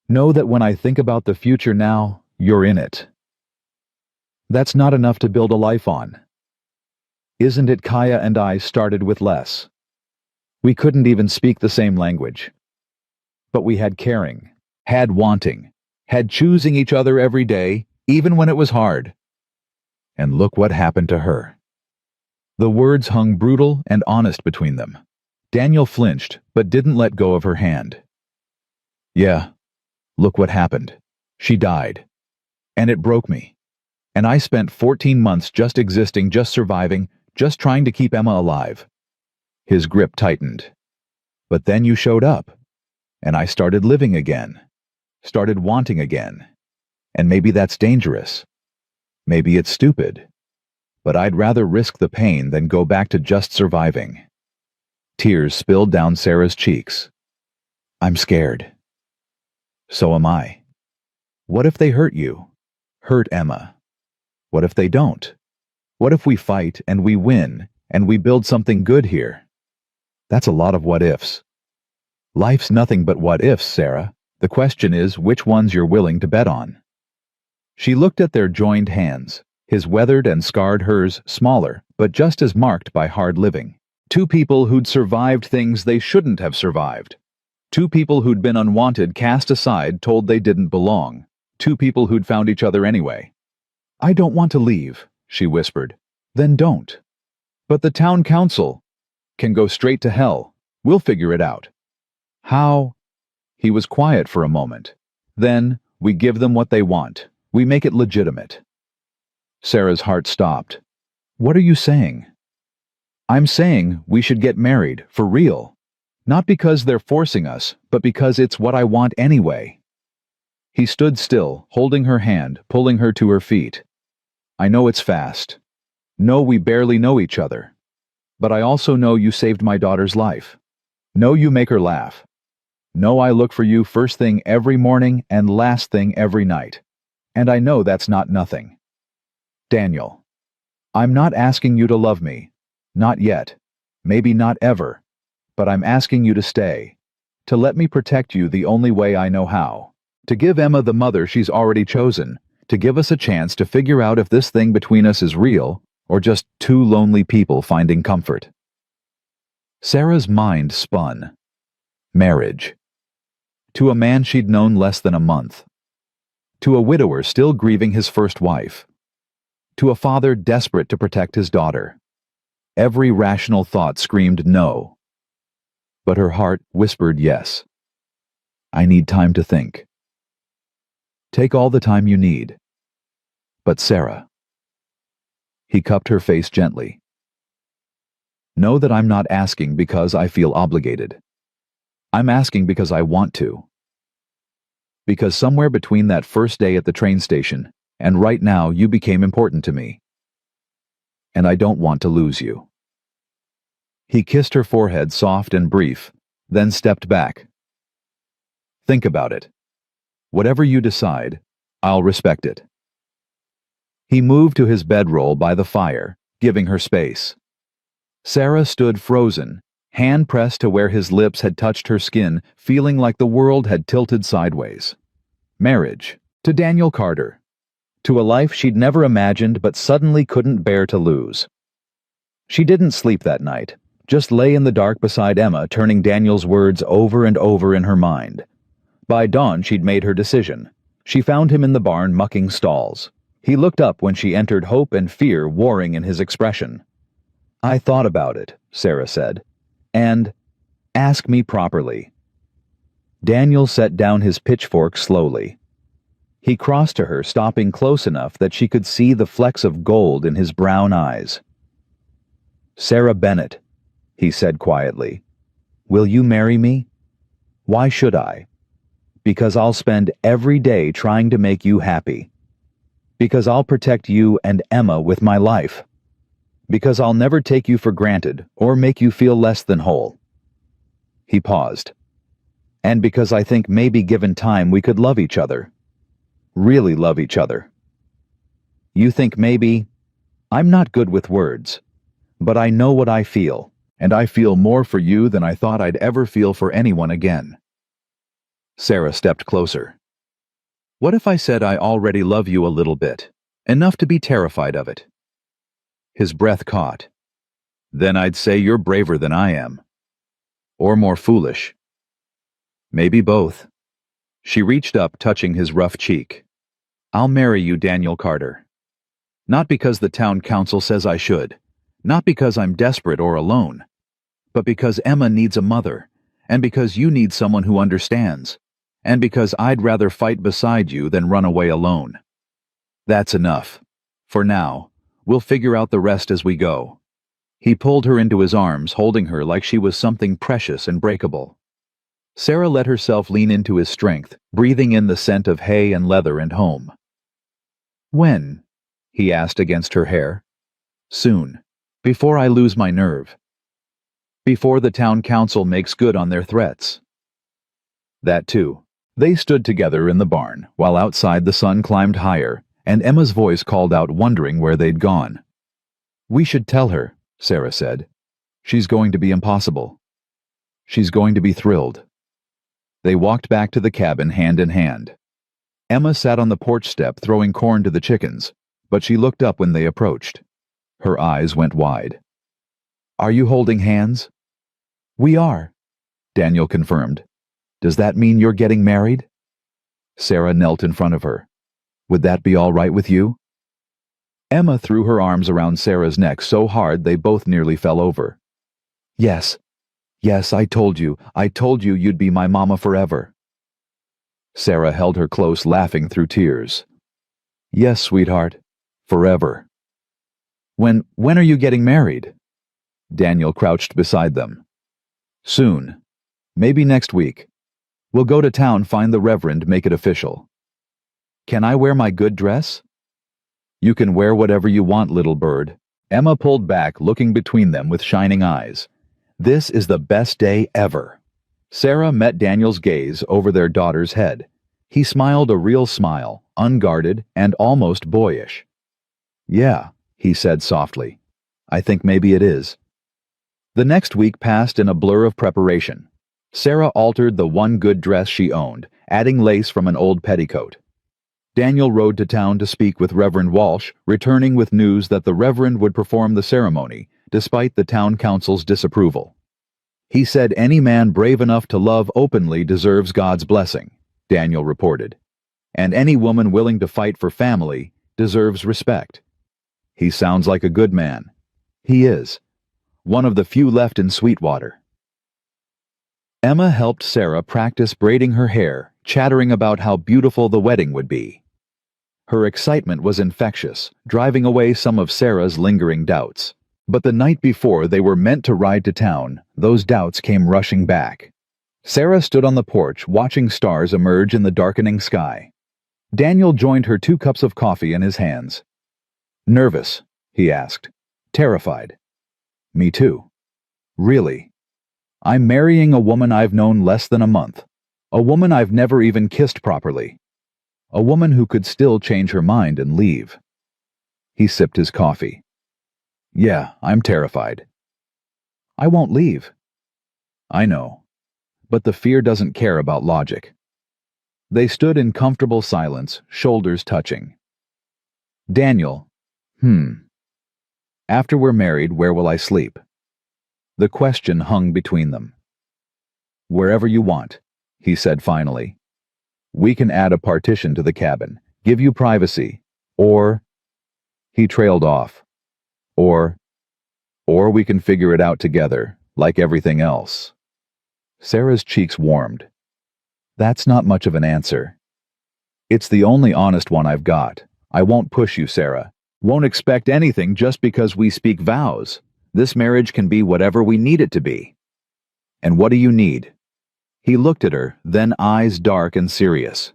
[SPEAKER 1] Know that when I think about the future now, you're in it. That's not enough to build a life on. Isn't it Kaya and I started with less? We couldn't even speak the same language. But we had caring, had wanting, had choosing each other every day, even when it was hard. And look what happened to her. The words hung brutal and honest between them. Daniel flinched, but didn't let go of her hand. Yeah, look what happened. She died. And it broke me. And I spent 14 months just existing, just surviving, just trying to keep Emma alive. His grip tightened. But then you showed up. And I started living again. Started wanting again. And maybe that's dangerous. Maybe it's stupid. But I'd rather risk the pain than go back to just surviving. Tears spilled down Sarah's cheeks. I'm scared. So am I. What if they hurt you? Hurt Emma? What if they don't? What if we fight and we win and we build something good here? That's a lot of what ifs. Life's nothing but what ifs, Sarah. The question is which ones you're willing to bet on. She looked at their joined hands, his weathered and scarred, hers smaller, but just as marked by hard living. 2 people who'd survived things they shouldn't have survived. 2 people who'd been unwanted, cast aside, told they didn't belong. 2 people who'd found each other anyway. I don't want to leave, she whispered. Then don't. But the town council can go straight to hell. We'll figure it out. How? He was quiet for a moment. Then, we give them what they want. We make it legitimate. Sarah's heart stopped. What are you saying? I'm saying we should get married, for real. Not because they're forcing us, but because it's what I want anyway. He stood still, holding her hand, pulling her to her feet. I know it's fast. Know we barely know each other. But I also know you saved my daughter's life. Know you make her laugh. Know I look for you first thing every morning and last thing every night. And I know that's not nothing. Daniel, I'm not asking you to love me. Not yet. Maybe not ever. But I'm asking you to stay. To let me protect you the only way I know how. To give Emma the mother she's already chosen. To give us a chance to figure out if this thing between us is real or just 2 lonely people finding comfort. Sarah's mind spun. Marriage. To a man she'd known less than a month. To a widower still grieving his first wife. To a father desperate to protect his daughter. Every rational thought screamed no. But her heart whispered yes. I need time to think. Take all the time you need. But Sarah, He cupped her face gently. Know that I'm not asking because I feel obligated. I'm asking because I want to. Because somewhere between that first day at the train station and right now you became important to me. And I don't want to lose you. He kissed her forehead soft and brief, then stepped back. Think about it. Whatever you decide, I'll respect it. He moved to his bedroll by the fire, giving her space. Sarah stood frozen, hand pressed to where his lips had touched her skin, feeling like the world had tilted sideways. Marriage, to Daniel Carter. To a life she'd never imagined but suddenly couldn't bear to lose. She didn't sleep that night, just lay in the dark beside Emma, turning Daniel's words over and over in her mind. By dawn she'd made her decision. She found him in the barn mucking stalls. He looked up when she entered, hope and fear warring in his expression. I thought about it, Sarah said. And ask me properly. Daniel set down his pitchfork slowly. He crossed to her, stopping close enough that she could see the flecks of gold in his brown eyes. Sarah Bennett, he said quietly, will you marry me? Why should I? Because I'll spend every day trying to make you happy. Because I'll protect you and Emma with my life. Because I'll never take you for granted or make you feel less than whole. He paused. And because I think maybe given time we could love each other. Really love each other. You think maybe... I'm not good with words, but I know what I feel, and I feel more for you than I thought I'd ever feel for anyone again. Sarah stepped closer. What if I said I already love you a little bit, enough to be terrified of it? His breath caught. Then I'd say you're braver than I am. Or more foolish. Maybe both. She reached up, touching his rough cheek. I'll marry you, Daniel Carter. Not because the town council says I should, not because I'm desperate or alone, but because Emma needs a mother, and because you need someone who understands, and because I'd rather fight beside you than run away alone. That's enough. For now, we'll figure out the rest as we go. He pulled her into his arms, holding her like she was something precious and breakable. Sarah let herself lean into his strength, breathing in the scent of hay and leather and home. When? He asked against her hair. Soon. Before I lose my nerve. Before the town council makes good on their threats. That too. They stood together in the barn, while outside the sun climbed higher, and Emma's voice called out, wondering where they'd gone. We should tell her, Sarah said. She's going to be impossible. She's going to be thrilled. They walked back to the cabin hand in hand. Emma sat on the porch step throwing corn to the chickens, but she looked up when they approached. Her eyes went wide. Are you holding hands? We are, Daniel confirmed. Does that mean you're getting married? Sarah knelt in front of her. Would that be all right with you? Emma threw her arms around Sarah's neck so hard they both nearly fell over. Yes. Yes, I told you you'd be my mama forever. Sarah held her close, laughing through tears. Yes, sweetheart, forever. When are you getting married? Daniel crouched beside them. Soon. Maybe next week. We'll go to town, find the Reverend, make it official. Can I wear my good dress? You can wear whatever you want, little bird. Emma pulled back, looking between them with shining eyes. This is the best day ever. Sarah met Daniel's gaze over their daughter's head. He smiled a real smile, unguarded and almost boyish. Yeah, he said softly. I think maybe it is. The next week passed in a blur of preparation. Sarah altered the one good dress she owned, adding lace from an old petticoat. Daniel rode to town to speak with Reverend Walsh, returning with news that the Reverend would perform the ceremony, despite the town council's disapproval. He said any man brave enough to love openly deserves God's blessing, Daniel reported, and any woman willing to fight for family deserves respect. He sounds like a good man. He is. One of the few left in Sweetwater. Emma helped Sarah practice braiding her hair, chattering about how beautiful the wedding would be. Her excitement was infectious, driving away some of Sarah's lingering doubts. But the night before they were meant to ride to town, those doubts came rushing back. Sarah stood on the porch, watching stars emerge in the darkening sky. Daniel joined her 2 cups of coffee in his hands. "Nervous?" he asked. "Terrified?" "Me too." "Really? I'm marrying a woman I've known less than a month. A woman I've never even kissed properly. A woman who could still change her mind and leave." He sipped his coffee. "Yeah, I'm terrified." "I won't leave." "I know. But the fear doesn't care about logic." They stood in comfortable silence, shoulders touching. "Daniel, after we're married, where will I sleep?" The question hung between them. "Wherever you want," he said finally. "We can add a partition to the cabin, give you privacy, or—" He trailed off. Or we can figure it out together, like everything else." Sarah's cheeks warmed. "That's not much of an answer." "It's the only honest one I've got. I won't push you, Sarah. Won't expect anything just because we speak vows. This marriage can be whatever we need it to be." "And what do you need?" He looked at her, then eyes dark and serious.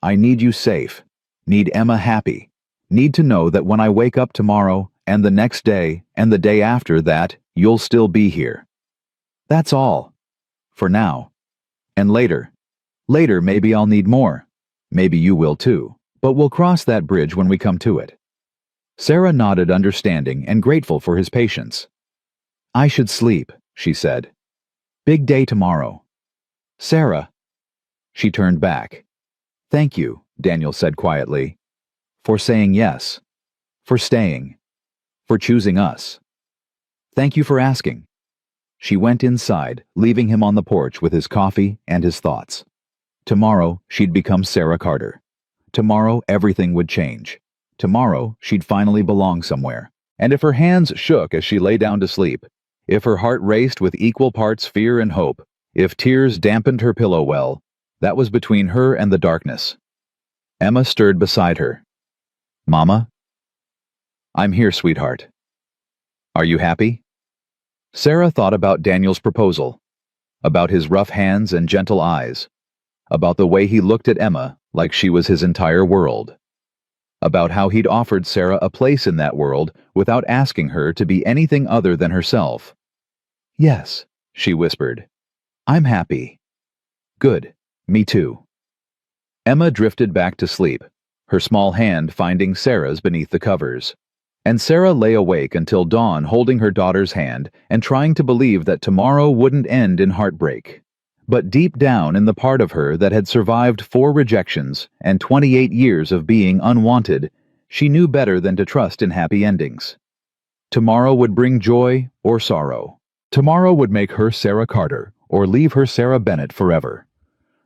[SPEAKER 1] "I need you safe. Need Emma happy. Need to know that when I wake up tomorrow, and the next day, and the day after that, you'll still be here. That's all. For now. And later. Later maybe I'll need more. Maybe you will too. But we'll cross that bridge when we come to it." Sarah nodded, understanding and grateful for his patience. "I should sleep," she said. "Big day tomorrow." "Sarah." She turned back. "Thank you," Daniel said quietly. "For saying yes. For staying. For choosing us. Thank you for asking." She went inside, leaving him on the porch with his coffee and his thoughts. Tomorrow, she'd become Sarah Carter. Tomorrow, everything would change. Tomorrow, she'd finally belong somewhere. And if her hands shook as she lay down to sleep, if her heart raced with equal parts fear and hope, if tears dampened her pillow well, that was between her and the darkness. Emma stirred beside her. "Mama?" "I'm here, sweetheart." "Are you happy?" Sarah thought about Daniel's proposal, about his rough hands and gentle eyes, about the way he looked at Emma like she was his entire world, about how he'd offered Sarah a place in that world without asking her to be anything other than herself. "Yes," she whispered. "I'm happy." "Good. Me too." Emma drifted back to sleep, her small hand finding Sarah's beneath the covers. And Sarah lay awake until dawn, holding her daughter's hand and trying to believe that tomorrow wouldn't end in heartbreak. But deep down in the part of her that had survived 4 rejections and 28 years of being unwanted, she knew better than to trust in happy endings. Tomorrow would bring joy or sorrow. Tomorrow would make her Sarah Carter or leave her Sarah Bennett forever.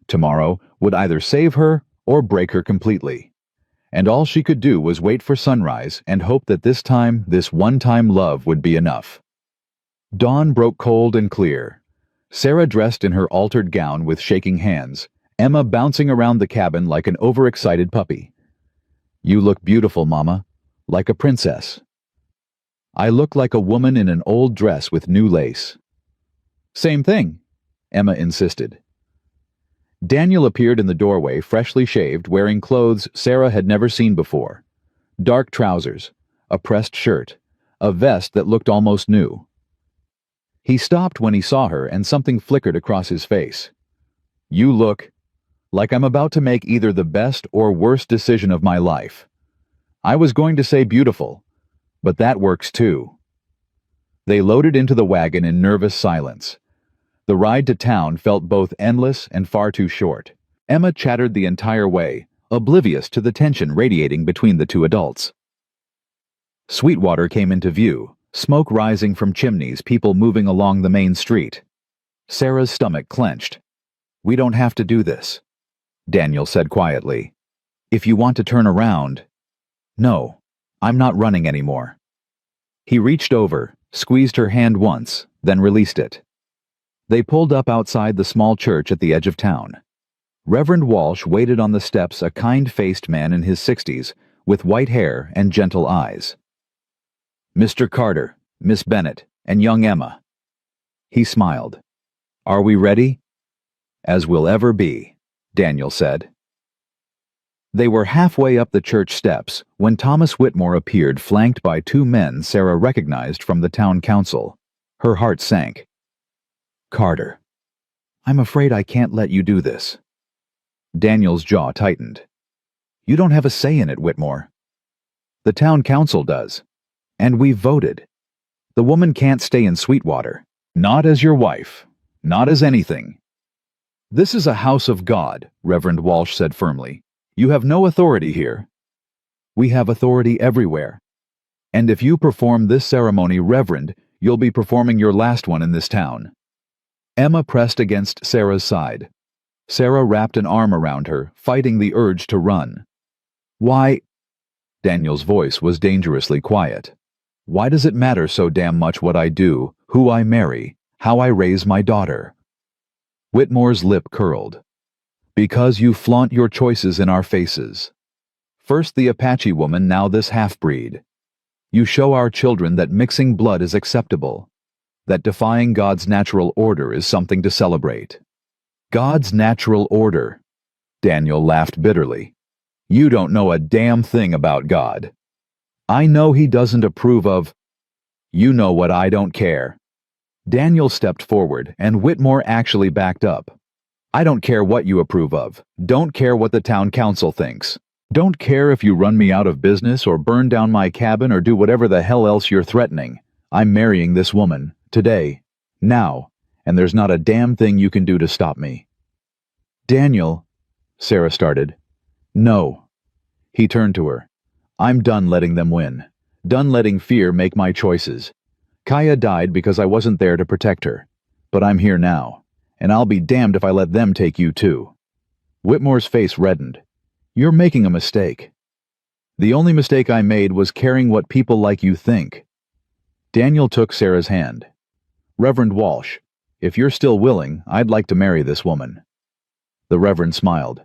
[SPEAKER 1] Tomorrow would either save her or break her completely. And all she could do was wait for sunrise and hope that this time, this one-time love would be enough. Dawn broke cold and clear. Sarah dressed in her altered gown with shaking hands, Emma bouncing around the cabin like an overexcited puppy. "You look beautiful, Mama. Like a princess." "I look like a woman in an old dress with new lace." "Same thing," Emma insisted. Daniel appeared in the doorway, freshly shaved, wearing clothes Sarah had never seen before. Dark trousers, a pressed shirt, a vest that looked almost new. He stopped when he saw her and something flickered across his face. "You look like I'm about to make either the best or worst decision of my life. I was going to say beautiful, but that works too." They loaded into the wagon in nervous silence. The ride to town felt both endless and far too short. Emma chattered the entire way, oblivious to the tension radiating between the 2 adults. Sweetwater came into view, smoke rising from chimneys, people moving along the main street. Sarah's stomach clenched. "We don't have to do this," Daniel said quietly. "If you want to turn around—" "No, I'm not running anymore." He reached over, squeezed her hand once, then released it. They pulled up outside the small church at the edge of town. Reverend Walsh waited on the steps, a kind-faced man in his 60s, with white hair and gentle eyes. "Mr. Carter, Miss Bennett, and young Emma." He smiled. "Are we ready?" "As we'll ever be," Daniel said. They were halfway up the church steps when Thomas Whitmore appeared, flanked by two men Sarah recognized from the town council. Her heart sank. "Carter, I'm afraid I can't let you do this." Daniel's jaw tightened. "You don't have a say in it, Whitmore. The town council does. And we've voted. The woman can't stay in Sweetwater. Not as your wife. Not as anything." "This is a house of God," Reverend Walsh said firmly. "You have no authority here." "We have authority everywhere. And if you perform this ceremony, Reverend, you'll be performing your last one in this town." Emma pressed against Sarah's side. Sarah wrapped an arm around her, fighting the urge to run. "Why?" Daniel's voice was dangerously quiet. "Why does it matter so damn much what I do, who I marry, how I raise my daughter?" Whitmore's lip curled. "Because you flaunt your choices in our faces. First the Apache woman, now this half-breed. You show our children that mixing blood is acceptable, that defying God's natural order is something to celebrate." "God's natural order?" Daniel laughed bitterly. "You don't know a damn thing about God. I know he doesn't approve of—" "You know what, I don't care." Daniel stepped forward, and Whitmore actually backed up. "I don't care what you approve of. Don't care what the town council thinks. Don't care if you run me out of business or burn down my cabin or do whatever the hell else you're threatening. I'm marrying this woman, today, now, and there's not a damn thing you can do to stop me." "Daniel," Sarah started. "No." He turned to her. "I'm done letting them win. Done letting fear make my choices. Kaya died because I wasn't there to protect her. But I'm here now, and I'll be damned if I let them take you too." Whitmore's face reddened. "You're making a mistake." "The only mistake I made was caring what people like you think." Daniel took Sarah's hand. "Reverend Walsh, if you're still willing, I'd like to marry this woman." The Reverend smiled.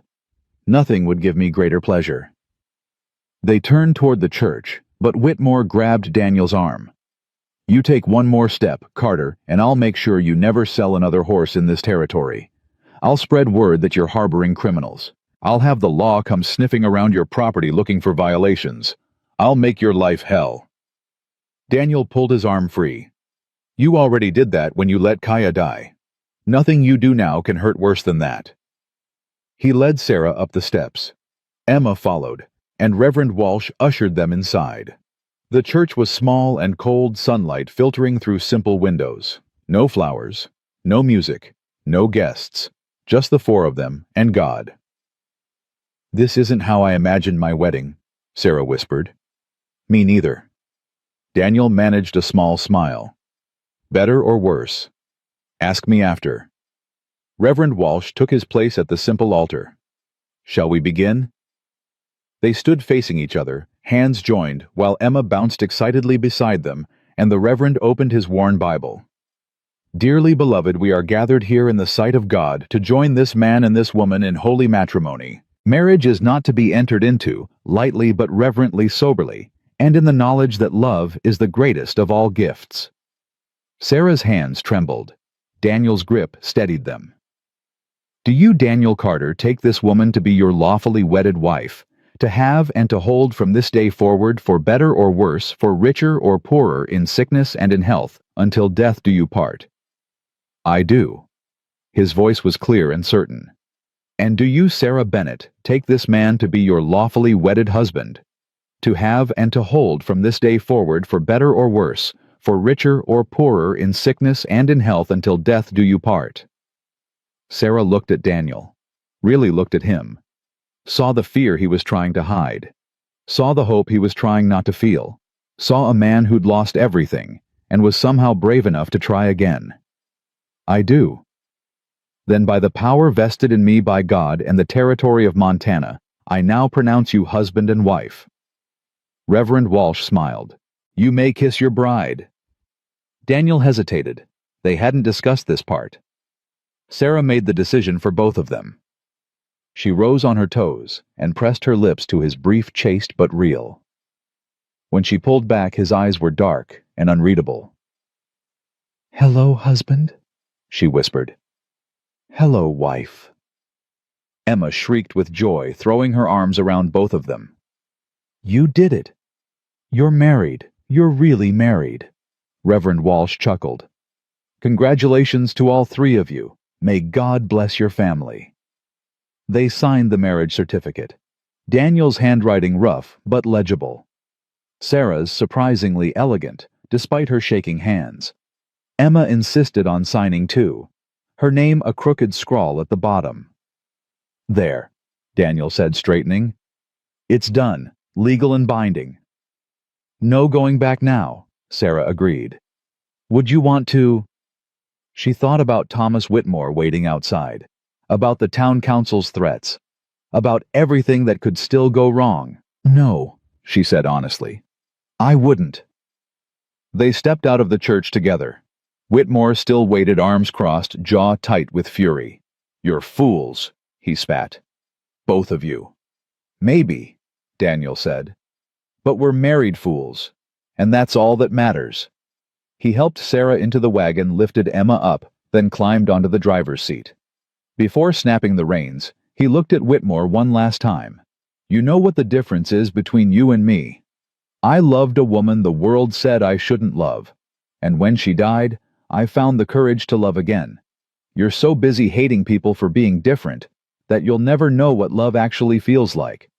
[SPEAKER 1] "Nothing would give me greater pleasure." They turned toward the church, but Whitmore grabbed Daniel's arm. "You take one more step, Carter, and I'll make sure you never sell another horse in this territory. I'll spread word that you're harboring criminals. I'll have the law come sniffing around your property looking for violations. I'll make your life hell." Daniel pulled his arm free. "You already did that when you let Kaya die. Nothing you do now can hurt worse than that." He led Sarah up the steps. Emma followed, and Reverend Walsh ushered them inside. The church was small and cold sunlight filtering through simple windows. No flowers, no music, no guests, just the four of them and God. "This isn't how I imagined my wedding," Sarah whispered. "Me neither." Daniel managed a small smile. "Better or worse? Ask me after." Reverend Walsh took his place at the simple altar. "Shall we begin?" They stood facing each other, hands joined, while Emma bounced excitedly beside them, and the Reverend opened his worn Bible. "Dearly beloved, we are gathered here in the sight of God to join this man and this woman in holy matrimony. Marriage is not to be entered into, lightly but reverently, soberly, and in the knowledge that love is the greatest of all gifts." Sarah's hands trembled. Daniel's grip steadied them. "Do you, Daniel Carter, take this woman to be your lawfully wedded wife, to have and to hold from this day forward, for better or worse, for richer or poorer, in sickness and in health, until death do you part?" "I do." His voice was clear and certain. "And do you, Sarah Bennett, take this man to be your lawfully wedded husband, to have and to hold from this day forward, for better or worse, for richer or poorer, in sickness and in health, until death do you part?" Sarah looked at Daniel, really looked at him, saw the fear he was trying to hide, saw the hope he was trying not to feel, saw a man who'd lost everything and was somehow brave enough to try again. "I do." "Then by the power vested in me by God and the territory of Montana, I now pronounce you husband and wife." Reverend Walsh smiled. "You may kiss your bride." Daniel hesitated. They hadn't discussed this part. Sarah made the decision for both of them. She rose on her toes and pressed her lips to his brief, chaste but real. When she pulled back, his eyes were dark and unreadable. "Hello, husband," she whispered. "Hello, wife." Emma shrieked with joy, throwing her arms around both of them. "You did it. You're married. You're really married." Reverend Walsh chuckled. "Congratulations to all three of you. May God bless your family." They signed the marriage certificate. Daniel's handwriting rough but legible. Sarah's surprisingly elegant, despite her shaking hands. Emma insisted on signing too, her name a crooked scrawl at the bottom. "There," Daniel said, straightening. "It's done, legal and binding." "No going back now," Sarah agreed. "Would you want to—" She thought about Thomas Whitmore waiting outside, about the town council's threats, about everything that could still go wrong. "No," she said honestly. "I wouldn't." They stepped out of the church together. Whitmore still waited, arms crossed, jaw tight with fury. "You're fools," he spat. "Both of you." "Maybe," Daniel said. "But we're married fools, and that's all that matters." He helped Sarah into the wagon, lifted Emma up, then climbed onto the driver's seat. Before snapping the reins, he looked at Whitmore one last time. "You know what the difference is between you and me? I loved a woman the world said I shouldn't love, and when she died, I found the courage to love again. You're so busy hating people for being different that you'll never know what love actually feels like."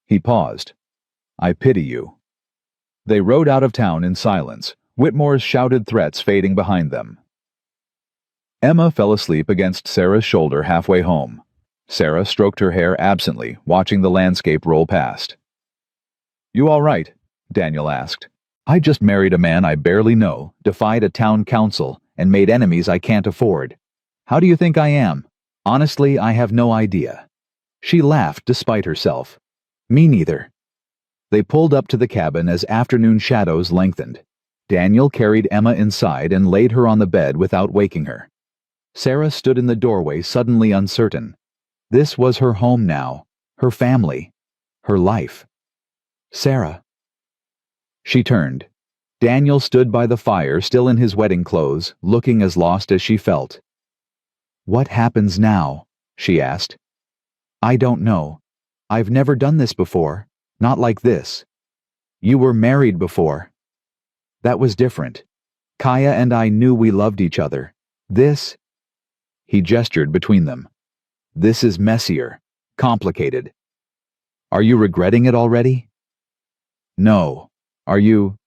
[SPEAKER 1] He paused. "I pity you." They rode out of town in silence, Whitmore's shouted threats fading behind them. Emma fell asleep against Sarah's shoulder halfway home. Sarah stroked her hair absently, watching the landscape roll past. "You all right?" Daniel asked. "I just married a man I barely know, defied a town council, and made enemies I can't afford. How do you think I am? Honestly, I have no idea." She laughed despite herself. "Me neither." They pulled up to the cabin as afternoon shadows lengthened. Daniel carried Emma inside and laid her on the bed without waking her. Sarah stood in the doorway, suddenly uncertain. This was her home now, her family, her life. "Sarah." She turned. Daniel stood by the fire, still in his wedding clothes, looking as lost as she felt. "What happens now?" she asked. "I don't know. I've never done this before, not like this. You were married before. That was different. Kaya and I knew we loved each other. This—" He gestured between them. "This is messier, complicated. Are you regretting it already?" "No. Are you?"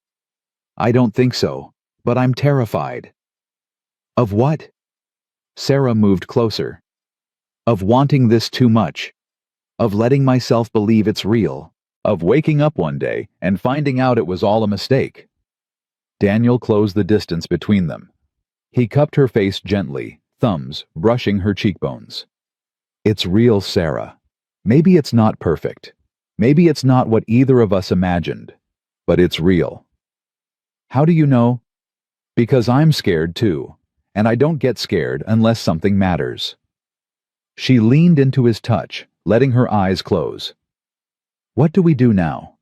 [SPEAKER 1] "I don't think so, but I'm terrified." "Of what?" Sarah moved closer. "Of wanting this too much. Of letting myself believe it's real. Of waking up one day and finding out it was all a mistake." Daniel closed the distance between them. He cupped her face gently, thumbs brushing her cheekbones. "It's real, Sarah. Maybe it's not perfect. Maybe it's not what either of us imagined. But it's real." "How do you know?" "Because I'm scared too, and I don't get scared unless something matters." She leaned into his touch, letting her eyes close. "What do we do now?"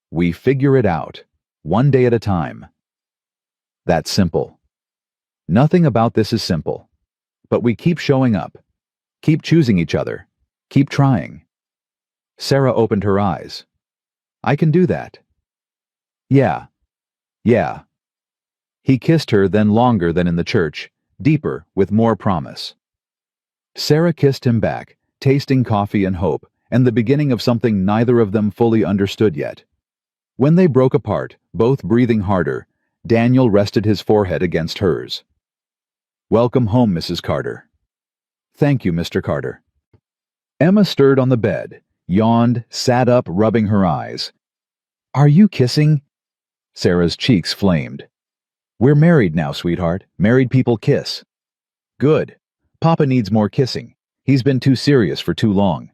[SPEAKER 1] "We figure it out, one day at a time." That's simple. Nothing about this is simple. But we keep showing up, keep choosing each other, keep trying. Sarah opened her eyes. "I can do that." "Yeah. Yeah." He kissed her, then longer than in the church, deeper, with more promise. Sarah kissed him back, tasting coffee and hope, and the beginning of something neither of them fully understood yet. When they broke apart, both breathing harder, Daniel rested his forehead against hers. "Welcome home, Mrs. Carter." "Thank you, Mr. Carter." Emma stirred on the bed, yawned, sat up, rubbing her eyes. "Are you kissing?" Sarah's cheeks flamed. "We're married now, sweetheart. Married people kiss." "Good. Papa needs more kissing. He's been too serious for too long."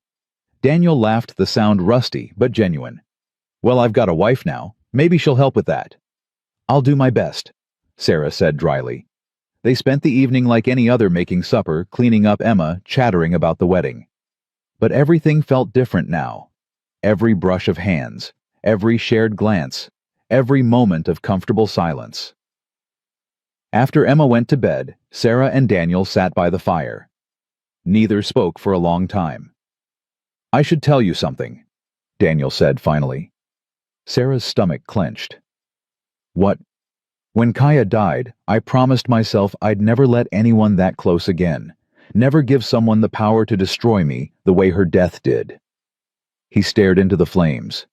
[SPEAKER 1] Daniel laughed, the sound rusty but genuine. "Well, I've got a wife now. Maybe she'll help with that." "I'll do my best," Sarah said dryly. They spent the evening like any other, making supper, cleaning up Emma, chattering about the wedding. But everything felt different now. Every brush of hands, every shared glance, every moment of comfortable silence. After Emma went to bed, Sarah and Daniel sat by the fire. Neither spoke for a long time. "I should tell you something," Daniel said finally. Sarah's stomach clenched. "What?" "When Kaya died, I promised myself I'd never let anyone that close again. Never give someone the power to destroy me the way her death did." He stared into the flames.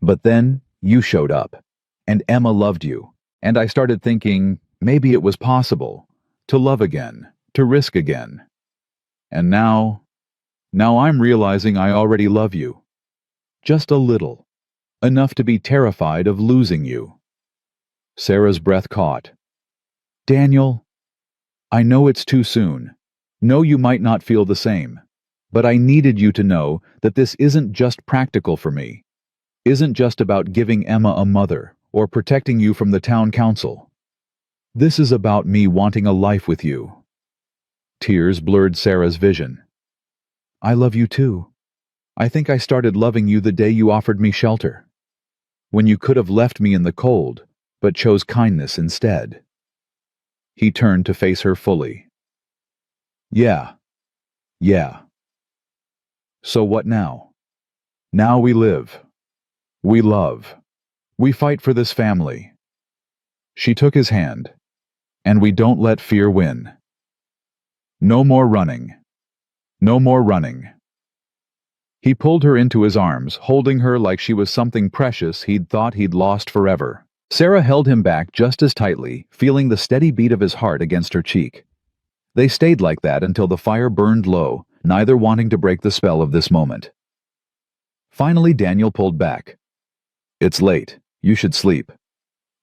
[SPEAKER 1] "But then, you showed up. And Emma loved you. And I started thinking, maybe it was possible. To love again. To risk again. And now I'm realizing I already love you. Just a little. Enough to be terrified of losing you." Sarah's breath caught. "Daniel, I know it's too soon. Know you might not feel the same. But I needed you to know that this isn't just practical for me. Isn't just about giving Emma a mother or protecting you from the town council. This is about me wanting a life with you." Tears blurred Sarah's vision. "I love you too. I think I started loving you the day you offered me shelter. When you could have left me in the cold, but chose kindness instead." He turned to face her fully. Yeah. So what now? Now we live. We love. We fight for this family." She took his hand. "And we don't let fear win. No more running. No more running." He pulled her into his arms, holding her like she was something precious he'd thought he'd lost forever. Sarah held him back just as tightly, feeling the steady beat of his heart against her cheek. They stayed like that until the fire burned low, neither wanting to break the spell of this moment. Finally, Daniel pulled back. "It's late. You should sleep.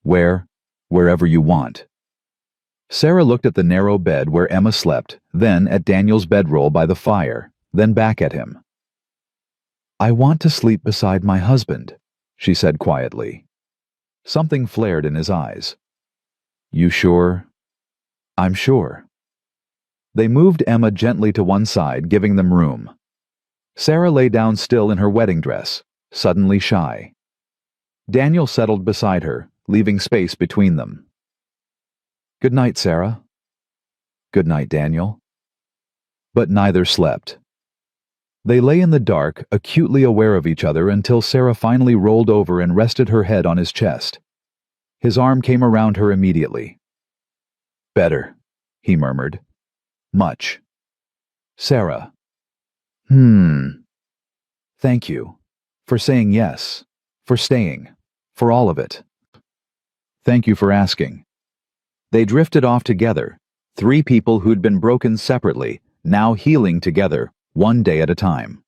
[SPEAKER 1] Wherever you want." Sarah looked at the narrow bed where Emma slept, then at Daniel's bedroll by the fire, then back at him. "I want to sleep beside my husband," she said quietly. Something flared in his eyes. "You sure?" "I'm sure." They moved Emma gently to one side, giving them room. Sarah lay down still in her wedding dress, suddenly shy. Daniel settled beside her, leaving space between them. "Good night, Sarah." "Good night, Daniel." But neither slept. They lay in the dark, acutely aware of each other until Sarah finally rolled over and rested her head on his chest. His arm came around her immediately. "Better," he murmured. "Much." "Sarah." Thank you. For saying yes. For staying. For all of it." "Thank you for asking." They drifted off together, three people who'd been broken separately, now healing together, one day at a time.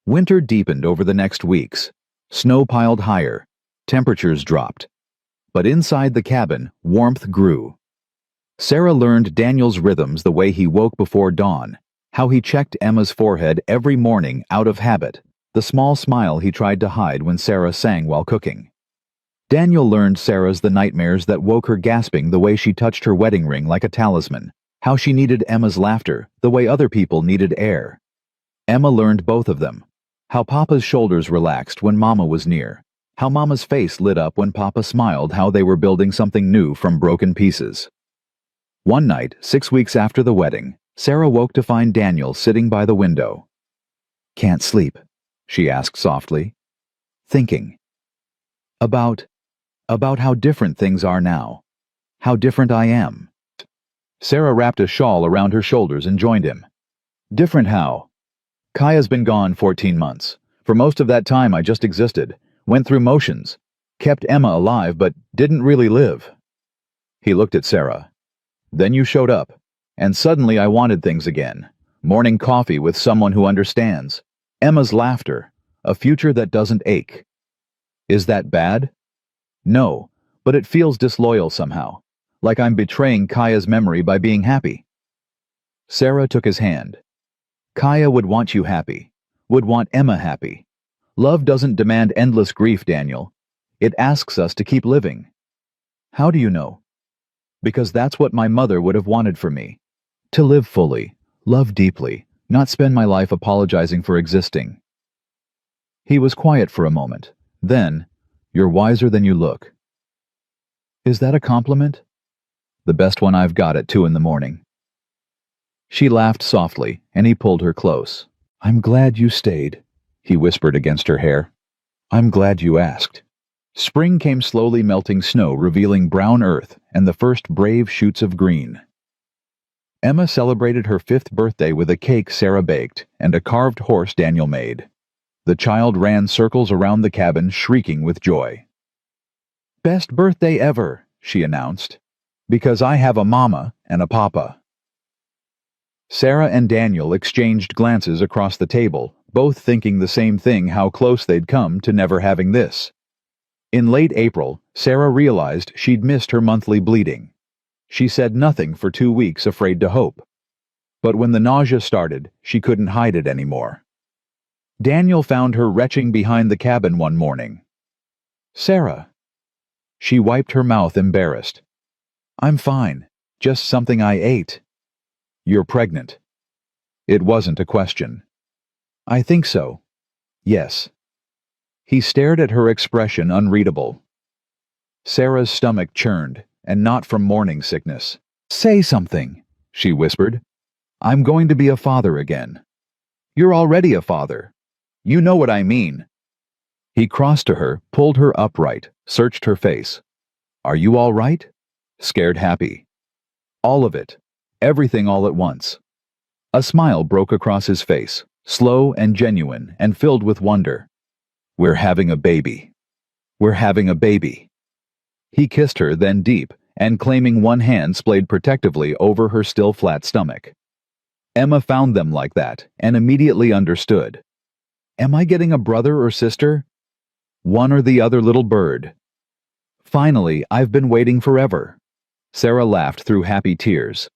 [SPEAKER 1] Winter deepened over the next weeks. Snow piled higher. Temperatures dropped. But inside the cabin, warmth grew. Sarah learned Daniel's rhythms the way he woke before dawn, how he checked Emma's forehead every morning out of habit, the small smile he tried to hide when Sarah sang while cooking. Daniel learned Sarah's the nightmares that woke her gasping the way she touched her wedding ring like a talisman, how she needed Emma's laughter the way other people needed air. Emma learned both of them, how Papa's shoulders relaxed when Mama was near, how Mama's face lit up when Papa smiled, how they were building something new from broken pieces. One night, 6 weeks after the wedding, Sarah woke to find Daniel sitting by the window. "Can't sleep?" she asked softly. "Thinking. About how different things are now. How different I am." Sarah wrapped a shawl around her shoulders and joined him. "Different how? Kaya's been gone 14 months. For most of that time I just existed, went through motions, kept Emma alive but didn't really live." He looked at Sarah. "Then you showed up, and suddenly I wanted things again. Morning coffee with someone who understands. Emma's laughter. A future that doesn't ache. Is that bad? No, but it feels disloyal somehow, like I'm betraying Kaya's memory by being happy." Sarah took his hand. "Kaya would want you happy, would want Emma happy. Love doesn't demand endless grief, Daniel. It asks us to keep living." "How do you know?" "Because that's what my mother would have wanted for me. To live fully, love deeply, not spend my life apologizing for existing." He was quiet for a moment. Then, "You're wiser than you look." "Is that a compliment?" "The best one I've got at 2 in the morning." She laughed softly, and he pulled her close. "I'm glad you stayed," he whispered against her hair. "I'm glad you asked." Spring came slowly melting snow, revealing brown earth and the first brave shoots of green. Emma celebrated her 5th birthday with a cake Sarah baked and a carved horse Daniel made. The child ran circles around the cabin, shrieking with joy. "Best birthday ever," she announced, "because I have a mama and a papa." Sarah and Daniel exchanged glances across the table, both thinking the same thing: how close they'd come to never having this. In late April, Sarah realized she'd missed her monthly bleeding. She said nothing for 2 weeks, afraid to hope. But when the nausea started, she couldn't hide it anymore. Daniel found her retching behind the cabin one morning. "Sarah." She wiped her mouth, embarrassed. "I'm fine. Just something I ate." "You're pregnant." It wasn't a question. "I think so. Yes." He stared at her expression, unreadable. Sarah's stomach churned, and not from morning sickness. "Say something," she whispered. "I'm going to be a father again." "You're already a father. You know what I mean." He crossed to her, pulled her upright, searched her face. "Are you all right?" "Scared, happy?" "All of it. Everything all at once." A smile broke across his face, slow and genuine and filled with wonder. "We're having a baby. We're having a baby." He kissed her, then deep, and claiming one hand splayed protectively over her still flat stomach. Emma found them like that, and immediately understood. "Am I getting a brother or sister?" "One or the other, little bird." "Finally, I've been waiting forever." Sarah laughed through happy tears.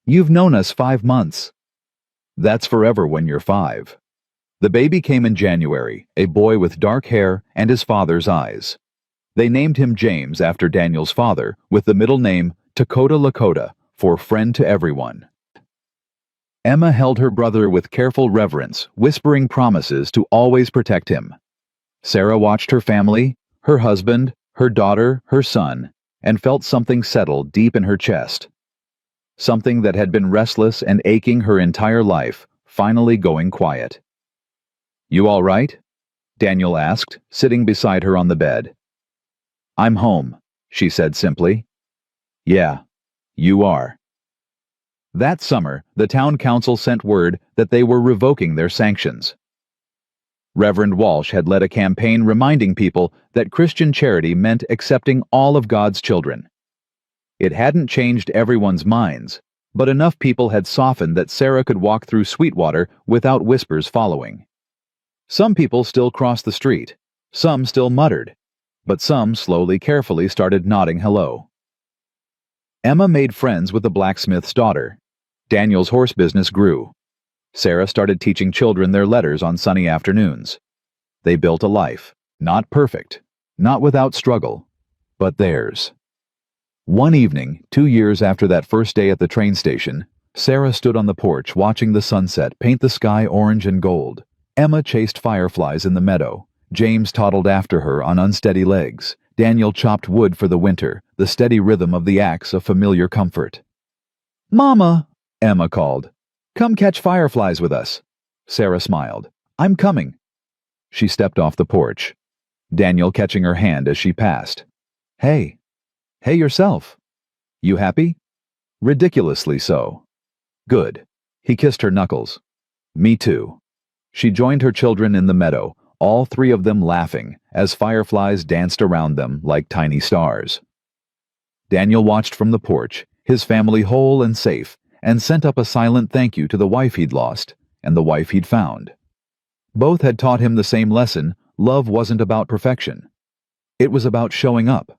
[SPEAKER 1] "You've known us 5 months." "That's forever when you're 5. The baby came in January, a boy with dark hair and his father's eyes. They named him James after Daniel's father, with the middle name Dakota Lakota, for friend to everyone. Emma held her brother with careful reverence, whispering promises to always protect him. Sarah watched her family, her husband, her daughter, her son, and felt something settle deep in her chest. Something that had been restless and aching her entire life, finally going quiet. "You all right?" Daniel asked, sitting beside her on the bed. "I'm home," she said simply. "Yeah, you are." That summer, the town council sent word that they were revoking their sanctions. Reverend Walsh had led a campaign reminding people that Christian charity meant accepting all of God's children. It hadn't changed everyone's minds, but enough people had softened that Sarah could walk through Sweetwater without whispers following. Some people still crossed the street, some still muttered, but some slowly, carefully started nodding hello. Emma made friends with the blacksmith's daughter. Daniel's horse business grew. Sarah started teaching children their letters on sunny afternoons. They built a life, not perfect, not without struggle, but theirs. One evening, 2 years after that first day at the train station, Sarah stood on the porch watching the sunset paint the sky orange and gold. Emma chased fireflies in the meadow. James toddled after her on unsteady legs. Daniel chopped wood for the winter, the steady rhythm of the axe a familiar comfort. "Mama," Emma called. "Come catch fireflies with us." Sarah smiled. "I'm coming." She stepped off the porch, Daniel catching her hand as she passed. "Hey. Hey yourself. You happy?" "Ridiculously so." "Good." He kissed her knuckles. "Me too." She joined her children in the meadow, all 3 of them laughing as fireflies danced around them like tiny stars. Daniel watched from the porch, his family whole and safe, and sent up a silent thank you to the wife he'd lost and the wife he'd found. Both had taught him the same lesson: love wasn't about perfection. It was about showing up,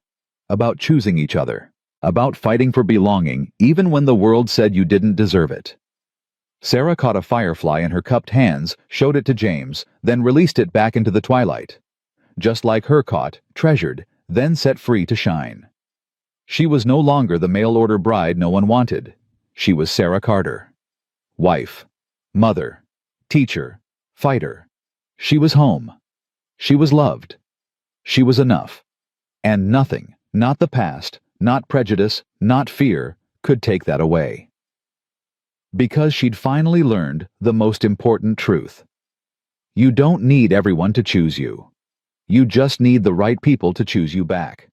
[SPEAKER 1] about choosing each other, about fighting for belonging even when the world said you didn't deserve it. Sarah caught a firefly in her cupped hands, showed it to James, then released it back into the twilight. Just like her caught, treasured, then set free to shine. She was no longer the mail-order bride no one wanted. She was Sarah Carter. Wife. Mother, teacher, fighter. She was home. She was loved. She was enough. And nothing, not the past, not prejudice, not fear, could take that away. Because she'd finally learned the most important truth. You don't need everyone to choose you. You just need the right people to choose you back.